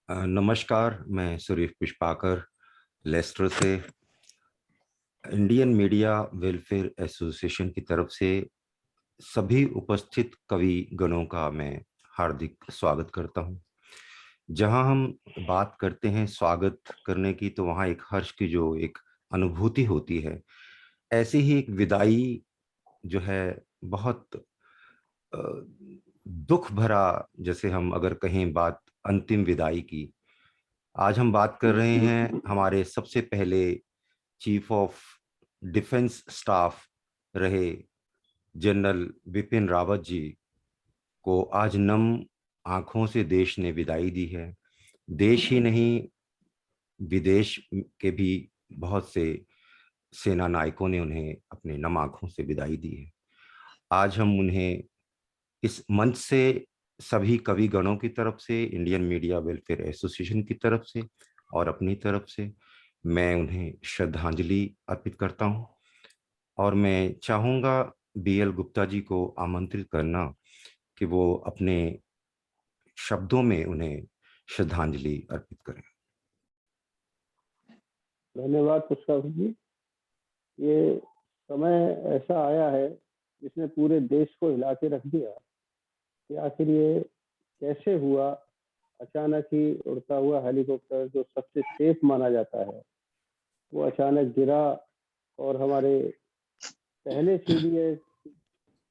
नमस्कार। मैं सुरेश पुष्पाकर लेस्टर से इंडियन मीडिया वेलफेयर एसोसिएशन की तरफ से सभी उपस्थित कवि गणों का मैं हार्दिक स्वागत करता हूं। जहां हम बात करते हैं स्वागत करने की, तो वहां एक हर्ष की जो एक अनुभूति होती है, ऐसी ही एक विदाई जो है बहुत अ, दुख भरा। जैसे हम अगर कहें बात अंतिम विदाई की, आज हम बात कर रहे हैं हमारे सबसे पहले चीफ ऑफ डिफेंस स्टाफ रहे जनरल बिपिन रावत जी को आज नम आंखों से देश ने विदाई दी है। देश ही नहीं, विदेश के भी बहुत से सेना नायकों ने उन्हें अपने नम आंखों से विदाई दी है। आज हम उन्हें इस मंच से, सभी कवि गणों की तरफ से, इंडियन मीडिया वेलफेयर एसोसिएशन की तरफ से और अपनी तरफ से मैं उन्हें श्रद्धांजलि अर्पित करता हूं। और मैं चाहूंगा बीएल गुप्ता जी को आमंत्रित करना कि वो अपने शब्दों में उन्हें श्रद्धांजलि अर्पित करें। धन्यवाद पुष्पा जी। ये समय ऐसा आया है जिसने पूरे देश को हिला के रख दिया कि आखिर ये कैसे हुआ। अचानक ही उड़ता हुआ हेलीकॉप्टर जो सबसे सेफ माना जाता है वो अचानक गिरा और हमारे पहले सीडीएस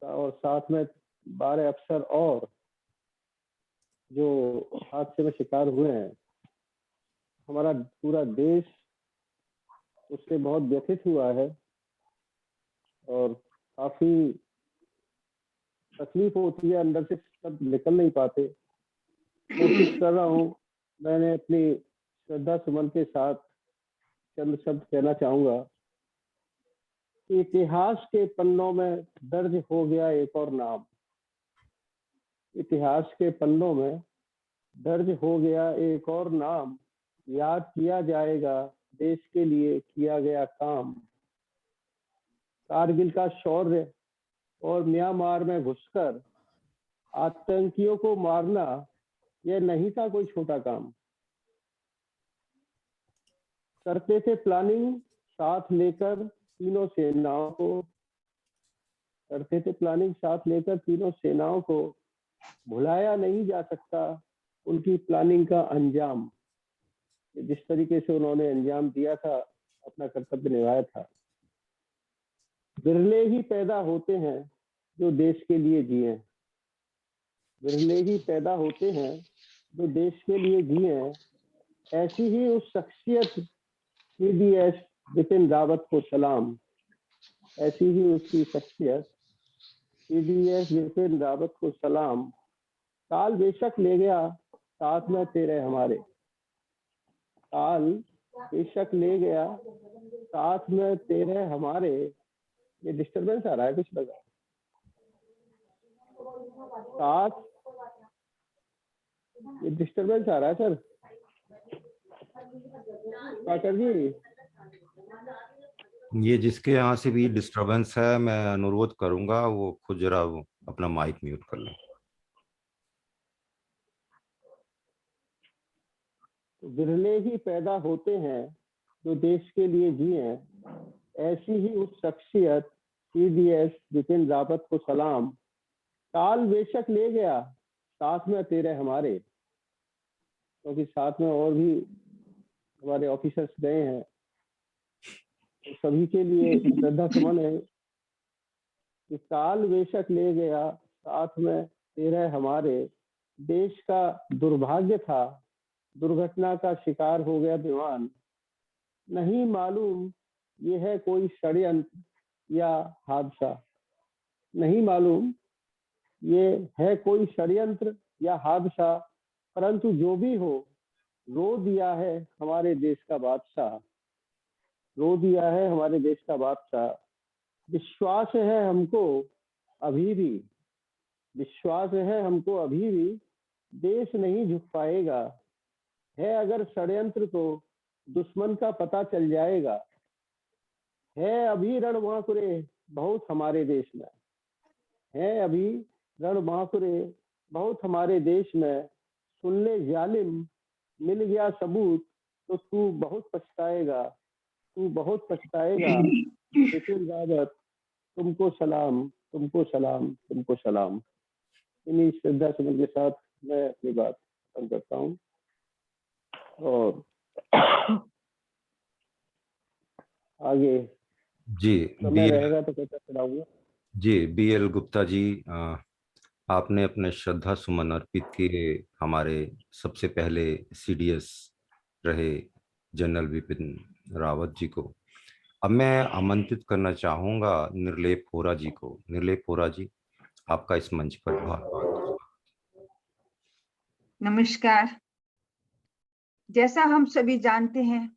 और साथ में 12 अफसर और जो हादसे में शिकार हुए हैं, हमारा पूरा देश उससे बहुत व्यथित हुआ है और काफी तकलीफ होती है, अंदर से शब्द निकल नहीं पाते। कोशिश कर रहा हूँ, मैंने अपनी श्रद्धा सुमन के साथ चंद शब्द कहना चाहूंगा कि इतिहास के पन्नों में दर्ज हो गया एक और नाम। इतिहास के पन्नों में दर्ज हो गया एक और नाम, याद किया जाएगा देश के लिए किया गया काम। कारगिल का शौर्य और म्यांमार में घुसकर आतंकियों को मारना यह नहीं था कोई छोटा काम। करते थे प्लानिंग साथ लेकर तीनों सेनाओं को, करते थे प्लानिंग साथ लेकर तीनों सेनाओं को। भुलाया नहीं जा सकता उनकी प्लानिंग का अंजाम। जिस तरीके से उन्होंने अंजाम दिया था, अपना कर्तव्य निभाया था। बिरले ही पैदा होते हैं जो देश के लिए जिए, बिरले ही पैदा होते हैं जो देश के लिए जिए। ऐसी ही उस शख्सियत सीडीएस बिपिन रावत को सलाम। ऐसी ही उसकी शख्सियत सीडीएस बिपिन रावत को सलाम। काल बेशक ले गया साथ में तेरे हमारे, काल बेशक ले गया साथ में तेरे हमारे। ये डिस्टरबेंस आ रहा है कुछ लगा साथ, ये डिस्टरबेंस आ रहा है सर काकर जी। ये जिसके यहाँ से भी डिस्टरबेंस है, मैं अनुरोध करूंगा वो खुद जरा वो अपना माइक म्यूट कर लें। बिरले ही पैदा होते हैं जो देश के लिए जिए। ऐसी ही उस शख्सियत सीडीएस बिपिन रावत को सलाम। काल बेशक ले गया साथ में तेरे हमारे, क्योंकि साथ में और भी हमारे ऑफिसर्स गए हैं, तो सभी के लिए श्रद्धा सुमन है कि काल बेशक ले गया साथ में तेरे हमारे। देश का दुर्भाग्य था दुर्घटना का शिकार हो गया विमान। नहीं मालूम ये है कोई षड्यंत्र या हादसा, नहीं मालूम ये है कोई षड्यंत्र या हादसा, परंतु जो भी हो रो दिया है हमारे देश का बादशाह, रो दिया है हमारे देश का बादशाह। विश्वास है हमको अभी भी, विश्वास है हमको अभी भी, देश नहीं झुक पाएगा। है अगर षड्यंत्र तो दुश्मन का पता चल जाएगा। है अभी रणबांकुरे बहुत हमारे देश में, है अभी रणबांकुरे बहुत हमारे देश में। सुन ले जालिम मिल गया सबूत तो तू बहुत पछताएगा, तू बहुत पछताएगा। बिपिन रावत, तुमको सलाम, तुमको सलाम, तुमको सलाम। इन्हीं श्रद्धा सुमन के साथ मैं अपनी बात खत्म करता हूँ और आगे जी समय रहेगा तो कहता चलाऊंगा। जी BL गुप्ता जी, आपने अपने श्रद्धा सुमन अर्पित किए हमारे सबसे पहले CDS रहे जनरल बिपिन रावत जी को। अब मैं आमंत्रित करना चाहूंगा निर्लेप होरा जी को। निर्लेप होरा जी, आपका इस मंच पर बहुत बहुत नमस्कार। जैसा हम सभी जानते हैं,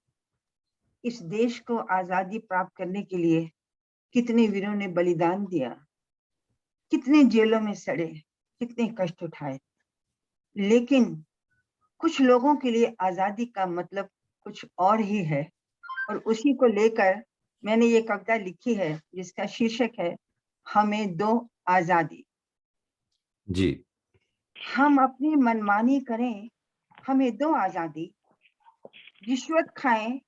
इस देश को आजादी प्राप्त करने के लिए कितने वीरों ने बलिदान दिया, कितने जेलों में सड़े, कितने कष्ट उठाए। लेकिन कुछ लोगों के लिए आजादी का मतलब कुछ और ही है, और उसी को लेकर मैंने ये कविता लिखी है जिसका शीर्षक है हमें दो आजादी। जी। हम अपनी मनमानी करें, हमें दो आजादी। रिश्वत खाएं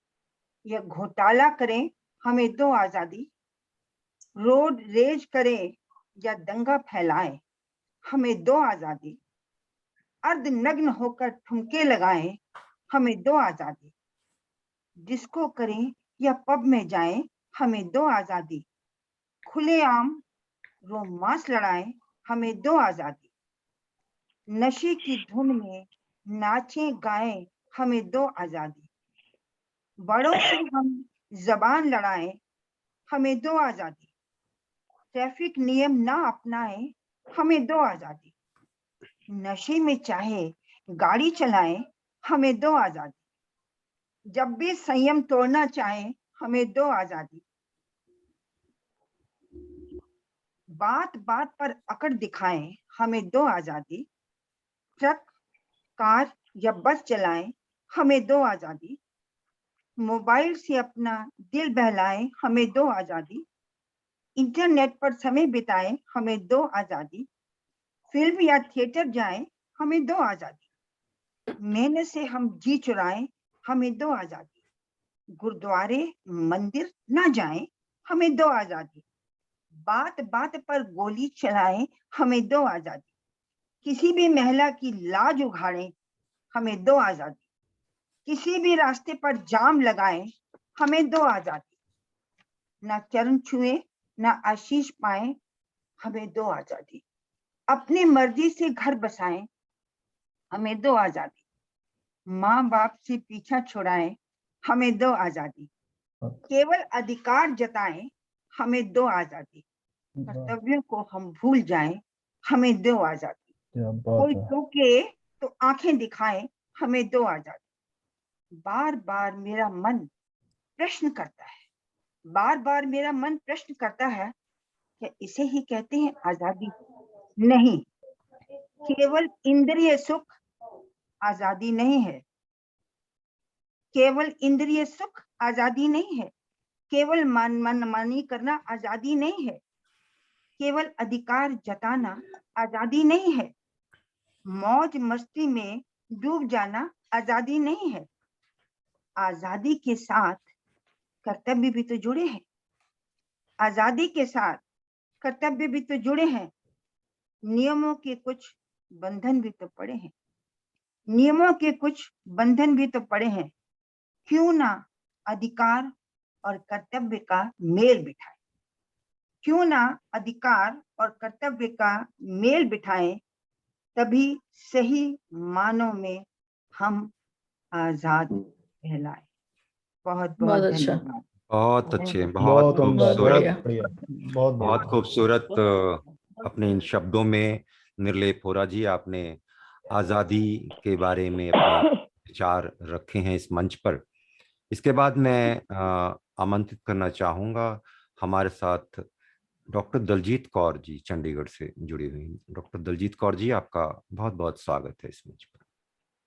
या घोटाला करें, हमें दो आजादी। रोड रेज करें या दंगा फैलाएं, हमें दो आजादी। अर्धनग्न होकर ठुमके लगाएं, हमें दो आजादी। डिस्को करें या पब में जाएं, हमें दो आजादी। खुलेआम रोमांस लड़ाएं, हमें दो आजादी। नशे की धुन में नाचें गाएं, हमें दो आजादी। बड़ों से हम जबान लड़ाएं, हमें दो आजादी। ट्रैफिक नियम ना अपनाएं, हमें दो आजादी। नशे में चाहे गाड़ी चलाएं, हमें दो आजादी। जब भी संयम तोड़ना चाहें, हमें दो आजादी। बात बात पर अकड़ दिखाएं, हमें दो आजादी। ट्रक, कार या बस चलाएं, हमें दो आजादी। मोबाइल से अपना दिल बहलाएं, हमें दो आजादी। इंटरनेट पर समय बिताएं, हमें दो आजादी। फिल्म या थिएटर जाएं, हमें दो आजादी। मेहनत से हम जी चुराएं, हमें दो आजादी। गुरुद्वारे मंदिर ना जाएं, हमें दो आजादी। बात बात पर गोली चलाएं, हमें दो आजादी। किसी भी महिला की लाज उघाड़ें, हमें दो आजादी। किसी भी रास्ते पर जाम लगाएं, हमें दो आजादी। ना चरण छुए ना आशीष पाएं, हमें दो आजादी। अपनी मर्जी से घर बसाएं, हमें दो आजादी। माँ बाप से पीछा छुड़ाएं, हमें दो आजादी। केवल अधिकार जताएं, हमें दो आजादी। कर्तव्यों को हम भूल जाएं, हमें दो आजादी। कोई टोके तो आंखें दिखाएं, हमें दो आजादी। बार बार मेरा मन प्रश्न करता है, बार बार मेरा मन प्रश्न करता है, क्या इसे ही कहते हैं आजादी? नहीं, केवल इंद्रिय सुख आजादी नहीं है। केवल इंद्रिय सुख आजादी नहीं है। केवल मनमानी करना आजादी नहीं है। केवल अधिकार जताना आजादी नहीं है। मौज मस्ती में डूब जाना आजादी नहीं है। आजादी के साथ कर्तव्य भी तो जुड़े हैं। आजादी के साथ कर्तव्य भी तो जुड़े हैं। नियमों के कुछ बंधन भी तो पड़े हैं। नियमों के कुछ बंधन भी तो पड़े हैं। क्यों ना अधिकार और कर्तव्य का मेल बिठाए। क्यों ना अधिकार और कर्तव्य का मेल बिठाएं, तभी सही मानों में हम आजाद कहलाए। बहुत बहुत बहुत अच्छा। धन्यवाद। बहुत अच्छे, बहुत बहुत उम्दा, बहुत खूबसूरत, बढ़िया, बहुत बहुत बढ़िया। खूबसूरत अपने इन शब्दों में निर्लेप होरा जी आपने आजादी के बारे में अपने विचार रखे हैं इस मंच पर। इसके बाद मैं आमंत्रित करना चाहूंगा हमारे साथ डॉक्टर दलजीत कौर जी, चंडीगढ़ से जुड़ी हुई। डॉक्टर दलजीत कौर जी, आपका बहुत बहुत स्वागत है इस मंच पर।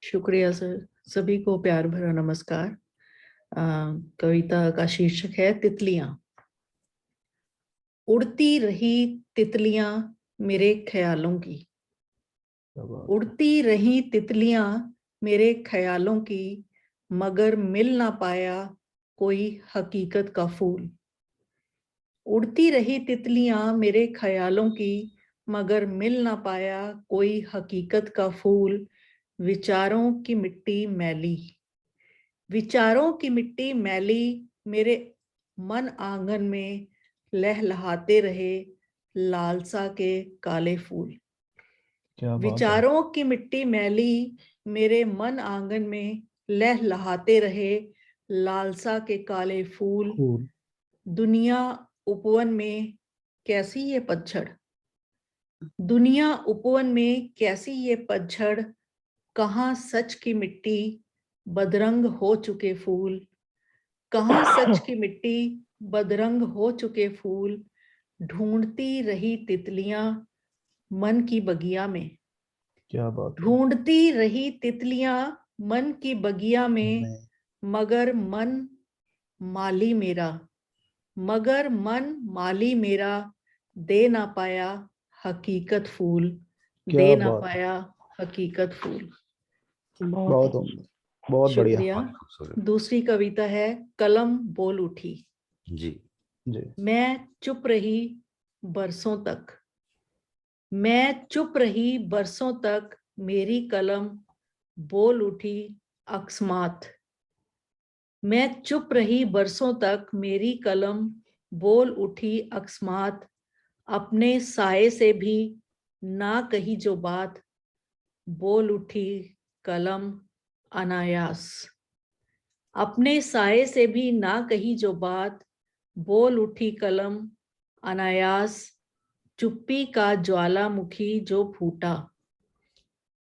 शुक्रिया सर। सभी को प्यार भरा नमस्कार। कविता का शीर्षक है तितलियां। उड़ती रही तितलियां मेरे ख्यालों की, उड़ती रही तितलियां मेरे ख्यालों की, मगर मिल ना पाया कोई हकीकत का फूल। उड़ती रही तितलियां मेरे ख्यालों की, मगर मिल ना पाया कोई हकीकत का फूल। विचारों की मिट्टी मैली, विचारों की मिट्टी मैली, मेरे मन आंगन में लहलहाते रहे लालसा के काले फूल। क्या बात है। विचारों की मिट्टी मैली, मेरे मन आंगन में लहलहाते रहे लालसा के काले फूल। फूल। दुनिया उपवन में कैसी ये पतझड़, दुनिया उपवन में कैसी ये पतझड़, कहाँ सच की मिट्टी बदरंग हो चुके फूल। कहाँ सच की मिट्टी बदरंग हो चुके फूल। ढूंढती रही तितलियां मन की बगिया में, क्या बात है। ढूंढती रही तितलियां मन की बगिया में, मगर मन माली मेरा, मगर मन माली मेरा दे ना पाया हकीकत फूल। क्या दे ना बात है। पाया हकीकत फूल। बहुत उम्दा, बहुत बढ़िया। शुक्रिया। बहुत खूबसूरत। दूसरी कविता है कलम बोल उठी। जी जी। मैं चुप रही बरसों तक, मैं चुप रही बरसों तक, मेरी कलम बोल उठी अकस्मात। मैं चुप रही बरसों तक, मेरी कलम बोल उठी अकस्मात। अपने साये से भी ना कही जो बात, बोल उठी कलम अनायास। अपने साये से भी ना कही जो बात, बोल उठी कलम अनायास। चुप्पी का ज्वालामुखी जो फूटा,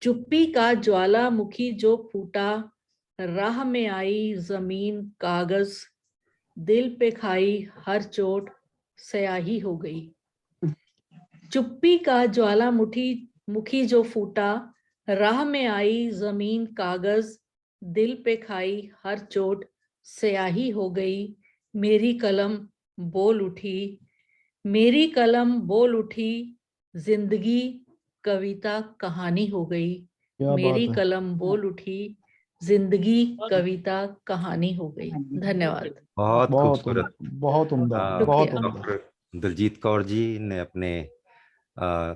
चुप्पी का ज्वालामुखी जो फूटा, राह में आई जमीन कागज, दिल पे खाई हर चोट स्याही हो गई। चुप्पी का ज्वालामुखी मुखी जो फूटा, राह में आई जमीन कागज, दिल पे खाई हर चोट स्याही हो गई। मेरी कलम बोल उठी, मेरी कलम बोल उठी, जिंदगी कविता कहानी हो गई। क्या मेरी बात है। कलम बोल उठी, जिंदगी कविता कहानी हो गई। धन्यवाद। बहुत बहुत खूबसूरत। बहुत उम्दा, बहुत शुक्रिया। उम्दा। डॉक्टर दिलजीत कौर जी ने अपने आ,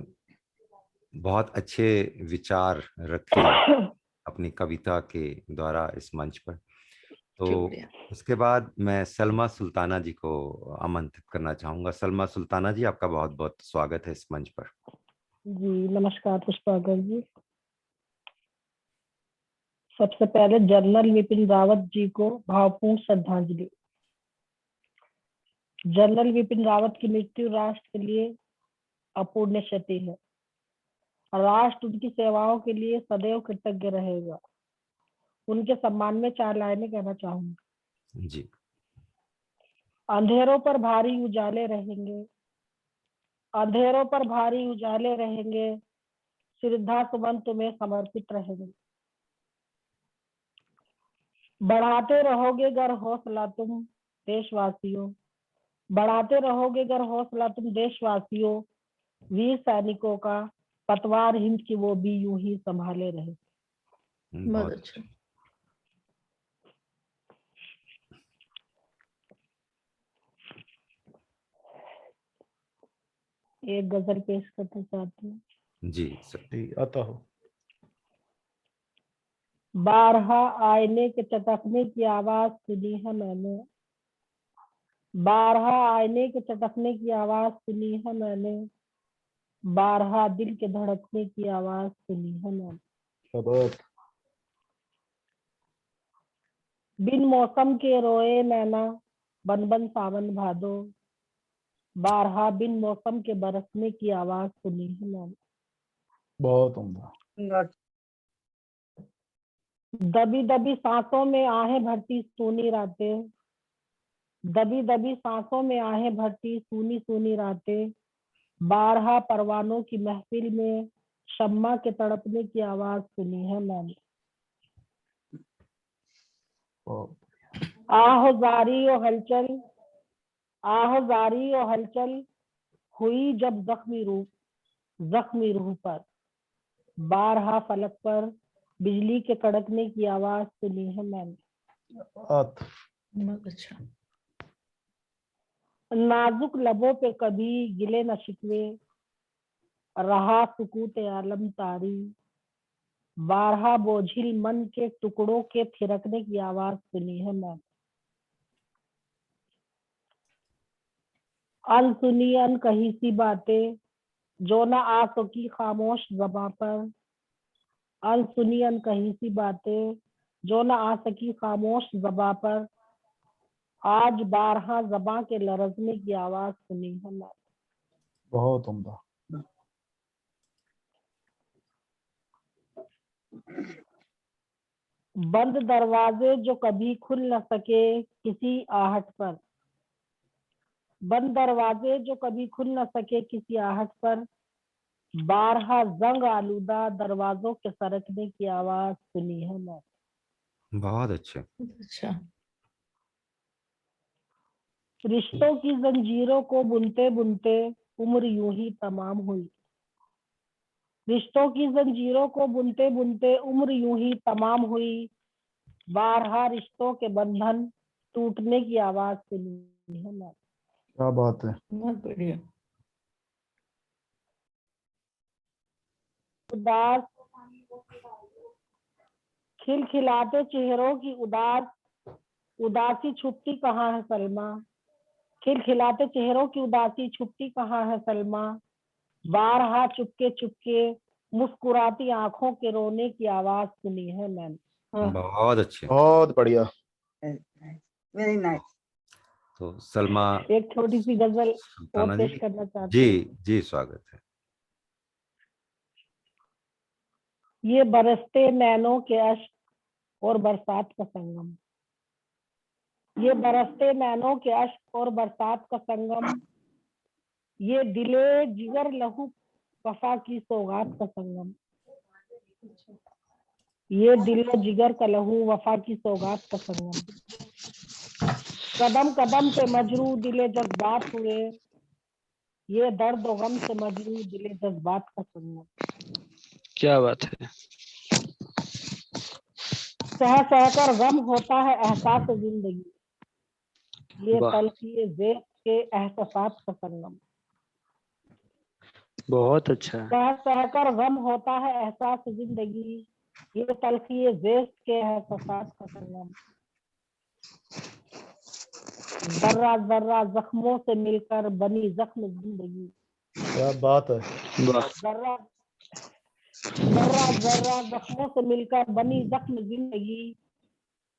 बहुत अच्छे विचार रखे अपनी कविता के द्वारा इस मंच पर। तो शुक्रिया। उसके बाद मैं सलमा सुल्ताना जी को आमंत्रित करना चाहूंगा। सलमा सुल्ताना जी, आपका बहुत बहुत स्वागत है इस मंच पर। जी नमस्कार पुष्पाकर जी। सबसे पहले जनरल विपिन रावत जी को भावपूर्ण श्रद्धांजलि। जनरल विपिन रावत की मृत्यु राष्ट्र के लिए अपूर्णीय क्षति है। राष्ट्र उनकी सेवाओं के लिए सदैव कृतज्ञ रहेगा। उनके सम्मान में 4 लाइनें कहना चाहूंगी। जी। अंधेरों पर भारी उजाले रहेंगे, अंधेरों पर भारी उजाले रहेंगे, श्रद्धा सुमन तुम्हें समर्पित रहेंगे। बढ़ाते रहोगे गर हौसला तुम देशवासियों, बढ़ाते रहोगे गर हौसला तुम देशवासियों, वीर सैनिकों का पतवार हिंद की वो भी यूं ही संभाले रहे। बहुत अच्छा। एक गजल पेश करना चाहती हूँ। जी सर। आता हो। बारहा आईने के चटकने की आवाज सुनी है मैंने, बारहा आईने के चटकने की आवाज सुनी है मैंने, बारहा दिल के धड़कने की आवाज सुनी है मैंने। शबाश। बिन मौसम के रोए नैना बन बन सावन भादो, बारहा बिन मौसम के बरसने की आवाज सुनी है मैंने। बहुत उम्दा। दबी दबी सांसों में आहें भरती सूनी रातें, दबी दबी सांसों में आहें भरती सूनी सूनी रातें, बारहा परवानों की महफिल में शम्मा के तड़पने की आवाज सुनी है मैंने। आहो जारी ओ हलचल, आहो जारी ओ हलचल हुई जब जख्मी रूह पर, बारहा फलक पर बिजली के कड़कने की आवाज सुनी है मैंने। अत बहुत अच्छा। नाजुक लबों पे कभी गिले न शिकवे, रहा सुकूत आलम तारी, बारहा बोझिल मन के टुकड़ों के थिरकने की आवाज सुनी है मैंने। अनसुनी अनकही सी बातें जो न आ सकी खामोश ज़बां पर, अनसुनी अनकही सी बातें जो न आ सकी खामोश ज़बां पर, आज बारहा ज़बां के लरजने की आवाज सुनी है मैंने। बहुत उम्दा। बंद दरवाजे जो कभी खुल न सके किसी आहट पर, बंद दरवाजे जो कभी खुल न सके किसी आहट पर, बारहा जंग आलूदा दरवाजों के सरकने की आवाज सुनी है मैंने। बहुत अच्छे। बहुत अच्छा। रिश्तों की जंजीरों को बुनते बुनते उम्र यूं ही तमाम हुई, रिश्तों की जंजीरों को बुनते बुनते उम्र यूं ही तमाम हुई, बारहा रिश्तों के बंधन टूटने की आवाज सुनी है मैंने। क्या बात है। बहुत बढ़िया। उदास खिलखिलाते चेहरों की उदासी छुपती कहाँ है सलमा, खिलखिलाते चेहरों की उदासी छुपती कहाँ है सलमा, बारहा चुपके चुपके मुस्कुराती आंखों के रोने की आवाज सुनी है मैंने। वाह, बहुत अच्छे। बहुत बढ़िया। Very nice. तो सलमा एक छोटी सी गजल और सुल्ताना पेश जी। करना चाहती जी हूँ। जी, स्वागत है। ये बरसते नैनों के अश्क और बरसात का संगम, ये बरसते नैनों के अश्क और बरसात का संगम, ये दिले जिगर लहू वफा की सौगात का संगम, ये दिलो जिगर का लहू वफा की सौगात का संगम, कदम कदम पे मजरू दिले जज्बात हुए, ये दर्द और गम से मजरू दिले जज्बात का संगम, क्या बात है। सह सहकर गम होता है एहसास जिंदगी, ये वाह, तलखी ज़ेक़ के एहसासात का संगम, बहुत अच्छा। सह सहकर गम होता है एहसास जिंदगी, ये तलखी ज़ेक़ के एहसासात का संगम, जर्रा जर्रा जख्मों से मिलकर बनी जख्म जिंदगी, क्या बात है। वाह, जर्रा जर्रा जर्रा जख्मों से मिलकर बनी जख्म जिंदगी,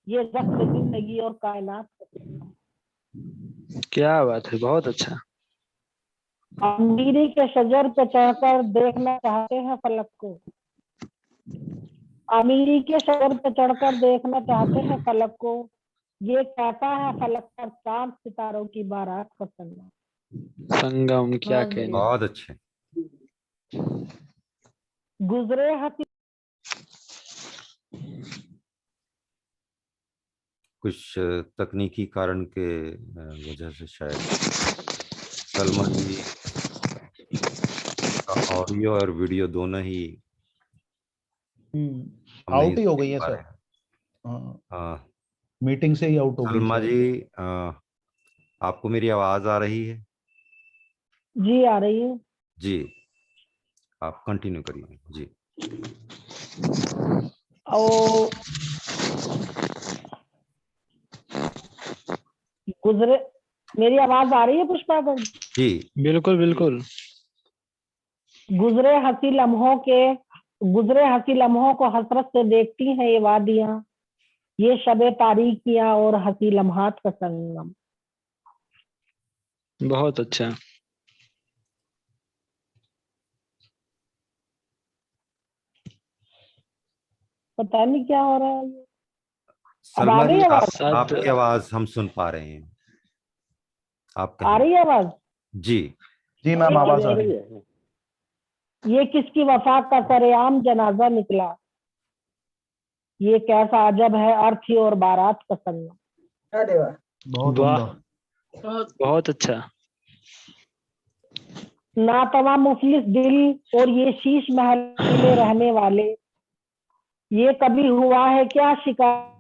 ये जख्म जिंदगी और कायनात का संगम, क्या बात है, बहुत अच्छा। अमीरी के शजर पे चढ़कर देखना चाहते हैं फलक को, अमीरी के शजर पे चढ़कर देखना चाहते हैं फलक को, ये कहता है फलक पर चांद सितारों की बारात का संगम, संगम, क्या बहुत कहना। बढ़िया। बहुत अच्छे। गुजरे हसी कुछ तकनीकी कारण के वजह से शायद सलमा जी का ऑडियो और वीडियो दोनों ही हम नहीं आउट ही हो गई देख है पा सर। रहे हैं। हाँ, हाँ, मीटिंग से ही आउट हो गई सलमा शायद। जी, आपको मेरी आवाज आ रही है? जी आ रही है। जी, आप कंटिन्यू करिए जी। और गुजरे मेरी आवाज आ रही है पुष्पा को? जी बिल्कुल बिल्कुल। गुजरे हंसी लम्हों को हसरत से देखती हैं ये वादियां, ये शबे तारीकियां और हंसी लम्हात का संगम, बहुत अच्छा। पता नहीं क्या हो रहा है। अब आ सलमा गई जी, आवाज? शायद आपकी आवाज हम सुन पा रहे हैं। आप आ कहिए। रही है आवाज? जी जी मैम, आवाज आ रही है। है। ये किसकी वफा का सरेआम जनाजा निकला, ये कैसा अजब है अर्थी और बारात का संगम, अरे वाह, बहुत वाह, उम्दा। बहुत अच्छा। नातवा मुफलिस दिल और ये शीश महल में रहने वाले, ये कभी हुआ है क्या शिकार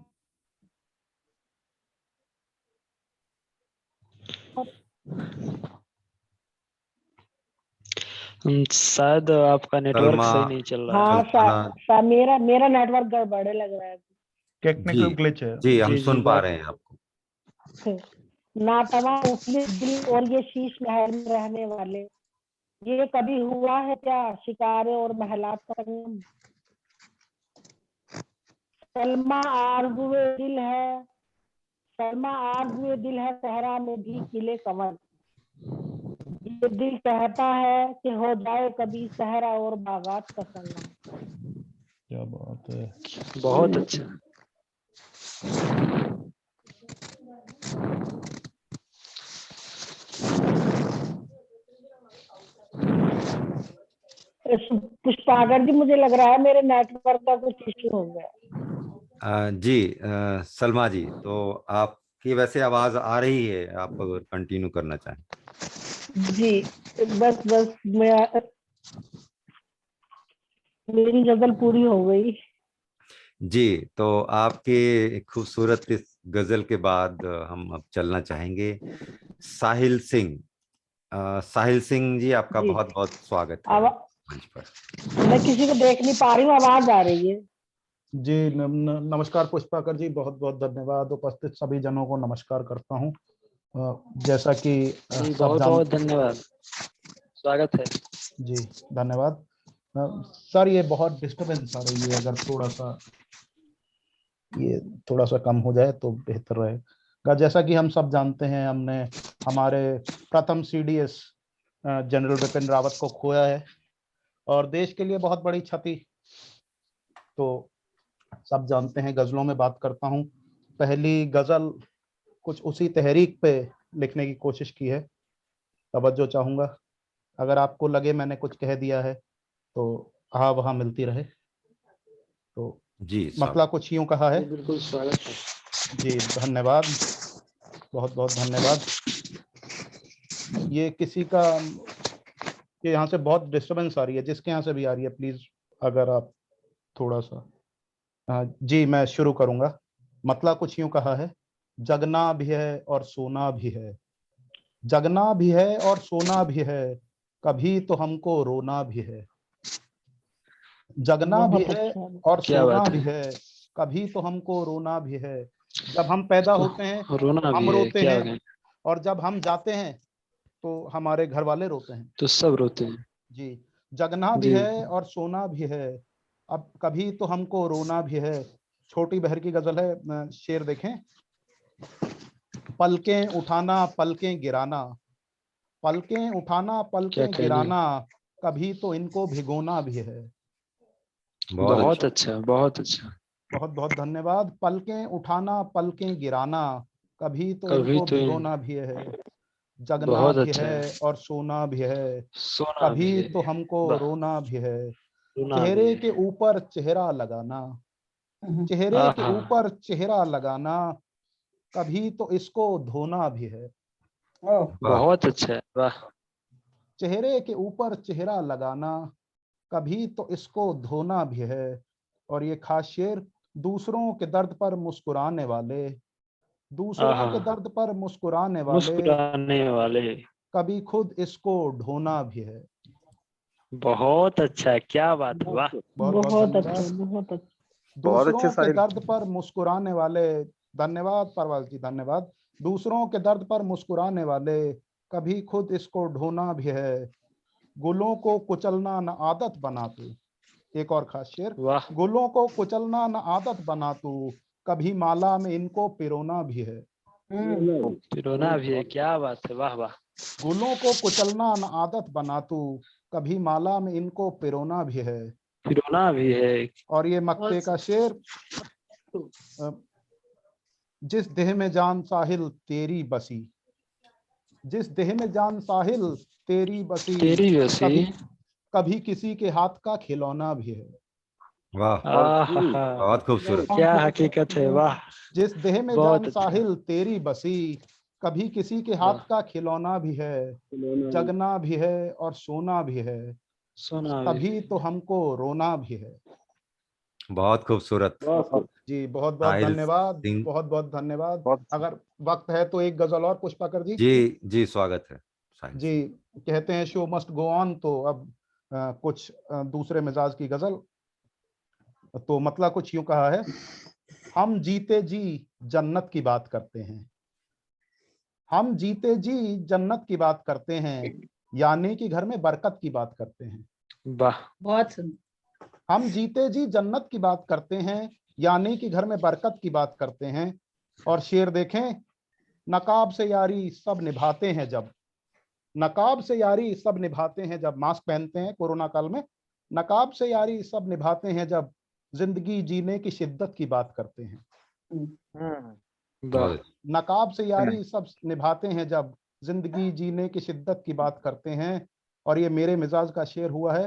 शायद आपका नेटवर्क सलमा, सही नहीं चल रहा है। हाँ सल्माना, मेरा नेटवर्क गड़बड़े लग रहा है। टेक्निकल ग्लिच है। जी हम जी सुन पा बात रहे हैं आपको। नातवा उफली दिल और ये शीश महल में रहने वाले, ये कभी हुआ है क्या शिकारे और महलात का संगम। सलमा आरज़ुए दिल है, सलमा आरज़ुए दिल है सहरा में भी खिले कंवल। ये दिल कहता है कि हो जाए कभी सहरा और बागात का संगम। क्या बात है। बहुत अच्छा। पुष्पाकर जी, मुझे लग रहा है मेरे नेटवर्क का कुछ इश्यू हो गया। जी सलमा जी, तो आपकी वैसे आवाज आ रही है, आप अगर कंटिन्यू करना चाहें। जी बस मेरी गजल पूरी हो गई। जी, तो आपके खूबसूरत इस गजल के बाद हम अब चलना चाहेंगे साहिल सिंह। साहिल सिंह जी, आपका जी बहुत बहुत स्वागत है अब मंच पर। मैं किसी को देख नहीं पा रही हूँ, आवाज आ रही है। जी नमस्कार पुष्पाकर जी, बहुत बहुत धन्यवाद। उपस्थित सभी जनों को नमस्कार करता हूँ। जैसा कि जी सब बहुत जान बहुत धन्यवाद, स्वागत है। जी धन्यवाद। सर ये बहुत डिस्टरबेंस आ रही है, अगर थोड़ा सा कम हो जाए तो बेहतर रहेगा। जैसा कि हम सब जानते हैं, हमने हमारे प्रथम CDS जनरल बिपिन रावत को खोया है और देश के लिए बहुत बड़ी क्षति तो सब जानते हैं। गजलों में बात करता हूँ। पहली गजल कुछ उसी तहरीक पे लिखने की कोशिश की है, तवज्जो चाहूंगा। अगर आपको लगे मैंने कुछ कह दिया है तो हाँ वहाँ मिलती रहे। तो जी मसला साहब। कुछ यूं कहा है। बिल्कुल स्वागत है। जी धन्यवाद, बहुत बहुत धन्यवाद। ये किसी का कि यहाँ से बहुत डिस्टरबेंस आ रही है, जिसके यहाँ से भी आ रही है प्लीज अगर आप थोड़ा सा जी मैं शुरू करूंगा। मतलब कुछ यूं कहा है। जगना भी है और सोना भी है, जगना भी है और सोना भी है, कभी तो हमको रोना भी है। जगना भी बहुत है अच्छा। और क्या सोना बात भी है। है, कभी तो हमको रोना भी है। जब हम पैदा होते हैं रोना हम भी है, रोते क्या हैं, हो गया, और जब हम जाते हैं तो हमारे घर वाले रोते हैं। तो सब रोते हैं। जी जगना भी जी है और सोना भी है, अब कभी तो हमको रोना भी है। छोटी बहर की गजल है, शेर देखें। पलकें उठाना पलकें गिराना, पलकें उठाना क्या पलकें कहना है। गिराना, कभी तो इनको भिगोना भी है। बहुत बहुत अच्छा। अच्छा, बहुत अच्छा। बहुत बहुत धन्यवाद। पलकें उठाना पलकें गिराना, कभी तो कभी इनको तो भिगोना भी है। जगना बहुत भी अच्छा है। है और सोना भी है, सोना भी कभी है। तो हमको वाह, रोना भी है। रोना भी चेहरे है। के ऊपर चेहरा लगाना, चेहरे के आहा, ऊपर चेहरा लगाना, कभी तो इसको धोना भी है। वाह। बहुत अच्छा है, वाह। चेहरे के ऊपर चेहरा लगाना, कभी तो इसको धोना भी है। और ये खास शेर। दूसरों के दर्द पर मुस्कुराने वाले, दूसरों आहा, के दर्द पर मुस्कुराने वाले, मुस्कुराने वाले। कभी खुद इसको ढोना भी है। बहुत अच्छा है, क्या बात है, वाह। बहुत बहुत बहुत अच्छा, धन्यवाद। बहुत अच्छा। बहुत अच्छे दूसरों के साहिल। दर्द पर मुस्कुराने वाले, धन्यवाद परवाल जी धन्यवाद। दूसरों के दर्द पर मुस्कुराने वाले, कभी खुद इसको ढोना भी है। गुलों को कुचलना न आदत बना तू, एक और खास शेर। वाह, गुलों को कुचलना न आदत बना तू, कभी माला में इनको पिरोना भी है। रोना भी है, क्या बात है, वाह वाह। गुलों को कुचलना न आदत बना तू, कभी माला में इनको पिरोना भी है। रोना भी है। और ये मक्ते का शेर। अ, जिस देह में जान साहिल तेरी बसी, जिस देह में जान साहिल तेरी बसी, तेरी वसी। कभी कभी किसी के हाथ का खिलौना भी है। वाह, आहा, बहुत खूबसूरत। क्या हकीकत है, वाह। जिस देह में जान बहुत अच्छा, साहिल तेरी बसी, कभी किसी के हाथ वाह। का खिलौना भी है। जगना भी है और सोना भी है, सोना भी कभी है। तो हमको रोना भी है। बहुत खूबसूरत। बहुत जी बहुत बहुत साहिल धन्यवाद, सिंह। बहुत बहुत धन्यवाद। बहुत अगर वक्त है तो एक गजल और पुष्पाकर जी। जी जी, स्वागत है साहिल जी सिंह। कहते हैं शो मस्ट गो ऑन, तो अब कुछ दूसरे मिजाज की गजल। तो मतलब कुछ यूं कहा है, हम जीते जी जन्नत की बात करते हैं, हम जीते जी जन्नत की बात करते हैं, यानी कि घर में बरकत की बात करते हैं। वाह बहुत सुंदर। हम जीते जी जन्नत की बात करते हैं, यानी कि घर में बरकत की बात करते हैं। और शेर देखें, नकाब से यारी सब निभाते हैं जब, नकाब से यारी सब निभाते हैं जब, मास्क पहनते हैं कोरोना काल में, नकाब से यारी सब निभाते हैं जब, जिंदगी जीने की शिद्दत की बात करते हैं। वाह बहुत अच्छे। नकाब से यारी सब निभाते हैं जब, जिंदगी जीने की शिद्दत की बात करते हैं। और ये मेरे मिजाज का शेर हुआ है,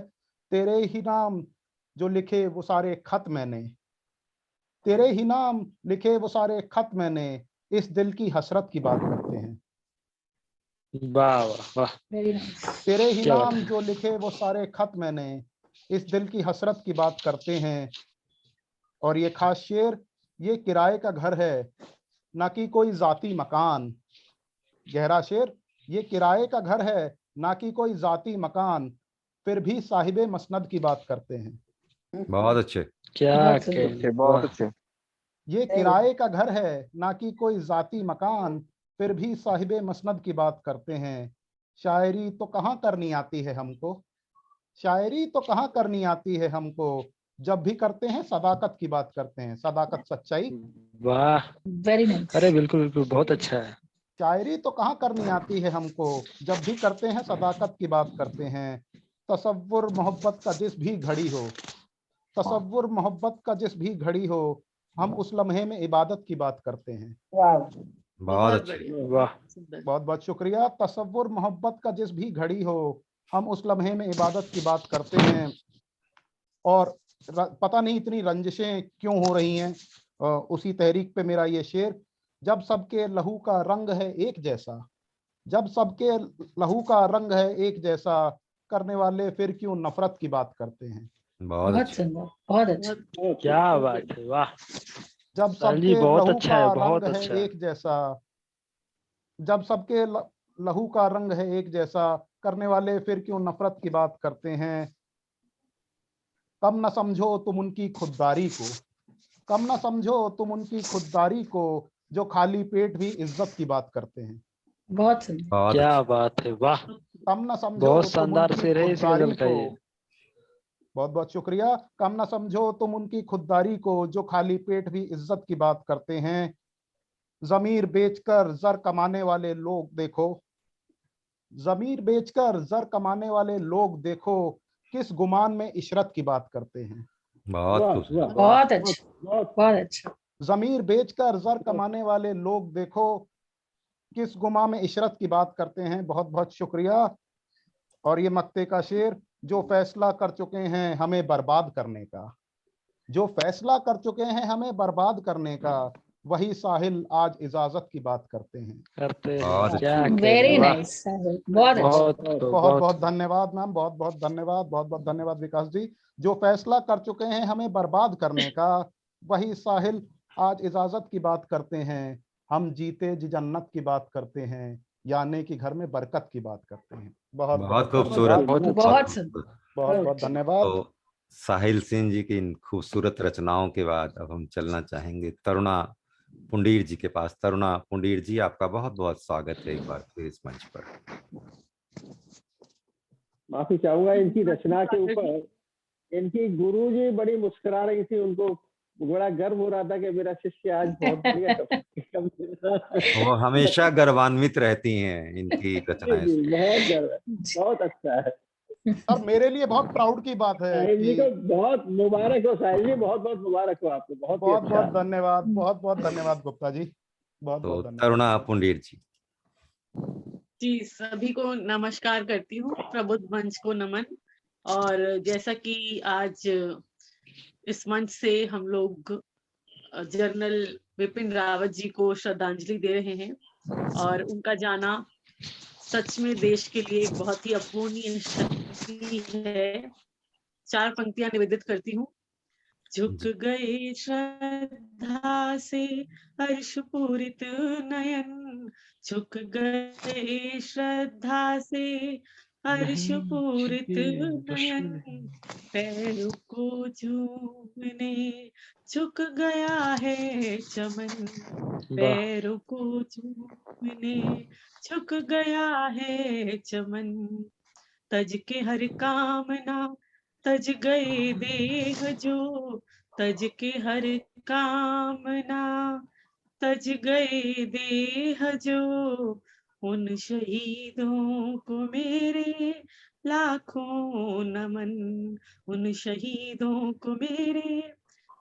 तेरे ही नाम जो लिखे वो सारे खत मैंने, तेरे ही नाम लिखे वो सारे खत मैंने, इस दिल की हसरत की बात करते हैं। वाह वाह वाह, वेरी नाइस। तेरे ही क्या बात नाम जो लिखे वो सारे खत मैंने, इस दिल की हसरत की बात करते हैं। और ये खास शेर, ये किराए का घर है ना कि कोई जाती मकान, गहरा शेर, ये किराए का घर है ना कि कोई जाती मकान, फिर भी साहिबे मसनद की बात करते हैं। बहुत अच्छे। क्या बहुत सुंदर। कहने, बहुत वाह अच्छे। ये किराए का घर है ना कि कोई जाती मकान, फिर भी साहिबे मसनद की बात करते हैं। शायरी तो कहाँ करनी आती है हमको, शायरी तो कहाँ करनी आती है हमको, जब भी करते हैं सदाकत की बात करते हैं, सदाकत सच्चाई। वाह, वेरी नाइस। अरे बिल्कुल बिल्कुल, बहुत अच्छा है। शायरी तो कहाँ करनी आती है हमको, जब भी करते हैं सदाकत की बात करते हैं। तसव्वुर मोहब्बत का जिस भी घड़ी हो, तसव्वुर मोहब्बत का जिस भी घड़ी हो, हम उस लम्हे में इबादत की बात करते हैं। बहुत अच्छे। बढ़िया, वाह सुंदर। बहुत बहुत शुक्रिया। तसव्वुर मोहब्बत का जिस भी घड़ी हो, हम उस लम्हे में इबादत की बात करते हैं। और पता नहीं इतनी रंजिशें क्यों हो रही हैं, उसी तहरीक पे मेरा ये शेर, जब सबके लहू का रंग है एक जैसा, जब सबके लहू का रंग है एक जैसा, करने वाले फिर क्यों नफरत की बात करते हैं। बहुत बहुत अच्छे। सुंदर, बहुत अच्छा। क्या बात है, वाह जब साहिल जी, सबके बहुत लहू अच्छा का है, रंग बहुत है अच्छा है। एक जैसा, जब सबके लहू का रंग है एक जैसा, करने वाले फिर क्यों नफरत की बात करते हैं। कम न समझो तुम उनकी खुददारी को, कम न समझो तुम उनकी खुददारी को, जो खाली पेट भी इज्जत की बात करते हैं। बहुत सुंदर। बहुत क्या अच्छे। बात है, वाह, कम न समझो बहुत तुम शानदार उनकी शेर है इस खुददारी गजल का को, ये। बहुत बहुत शुक्रिया। कम न समझो तुम उनकी खुददारी को, जो खाली पेट भी इज्जत की बात करते हैं। जमीर बेचकर जर कमाने वाले लोग देखो, जमीर बेचकर जर कमाने वाले लोग देखो, किस गुमान में इशरत की बात करते हैं। बहुत वाह खूबसूरत। वाह बहुत अच्छा, बहुत बहुत अच्छा। जमीर बेचकर जर कमाने वाले लोग देखो, किस गुमा में इशरत की बात करते हैं। बहुत बहुत शुक्रिया। और ये मक्ते का शेर, जो फैसला कर चुके हैं हमें बर्बाद करने का, जो फैसला कर चुके हैं हमें बर्बाद करने का, वही साहिल आज इजाजत की बात करते हैं। करते हैं, बहुत क्या अच्छे। कहने, वेरी वाह, नाइस, बहुत अच्छा। बहुत बहुत बहुत बहुत धन्यवाद मैम, बहुत बहुत धन्यवाद, बहुत बहुत धन्यवाद विकास जी। जो फैसला कर चुके हैं हमें बर्बाद करने का, वही साहिल आज इजाजत की बात करते हैं। हम जीते जी जन्नत की बात करते हैं, यानी कि घर में बरकत की बात करते हैं। बहुत बहुत बहुत खूबसूरत। धन्यवाद, बहुत बहुत बहुत सुंदर। खूबसूरत। बहुत बहुत धन्यवाद। तो साहिल सिंह जी की इन खूबसूरत रचनाओं के बाद अब हम चलना चाहेंगे तरुणा पुंडीर जी के पास। तरुणा पुंडीर जी, आपका बहुत बहुत स्वागत है एक बार फिर इस मंच पर। माफी चाहूंगा इनकी रचना के ऊपर। इनकी गुरुजी बड़ी मुस्कुरा रही थी, उनको बड़ा गर्व हो रहा था कि मेरा शिष्य आज बहुत बढ़िया वो हमेशा गर्वान्वित रहती हैं, इनकी रचनाएं जी, सुन। बहुत गर्व है, बहुत अच्छा है। और मेरे लिए बहुत प्राउड की बात है साहिल जी कि को बहुत मुबारक हो, साहिल जी बहुत बहुत मुबारक हो आपको, बहुत ही बहुत अच्छा। बहुत धन्यवाद, बहुत बहुत धन्यवाद गुप्ता जी, बहुत तो बहुत धन्यवाद। तरुणा पुंडीर जी। जी, सभी को नमस्कार करती हूँ, प्रबुद्ध मंच को नमन। और जैसा कि आज इस मंच से हम लोग जनरल विपिन रावत जी को श्रद्धांजलि दे रहे हैं, और उनका जाना सच में देश के लिए एक बहुत ही अपूर्णीय क्षति है। 4 पंक्तियां निवेदित करती हूँ। झुक जी। गए श्रद्धा से हर्ष पूरित नयन, झुक गए श्रद्धा से हर्ष पूरित नयन, पैरों को झूमने झुक गया है चमन, पैरों को झूमने झुक गया है चमन, तज के हर कामना तज गए देह जो, तज के हर कामना तज गए देह जो, उन शहीदों को मेरे लाखों नमन, उन शहीदों को मेरे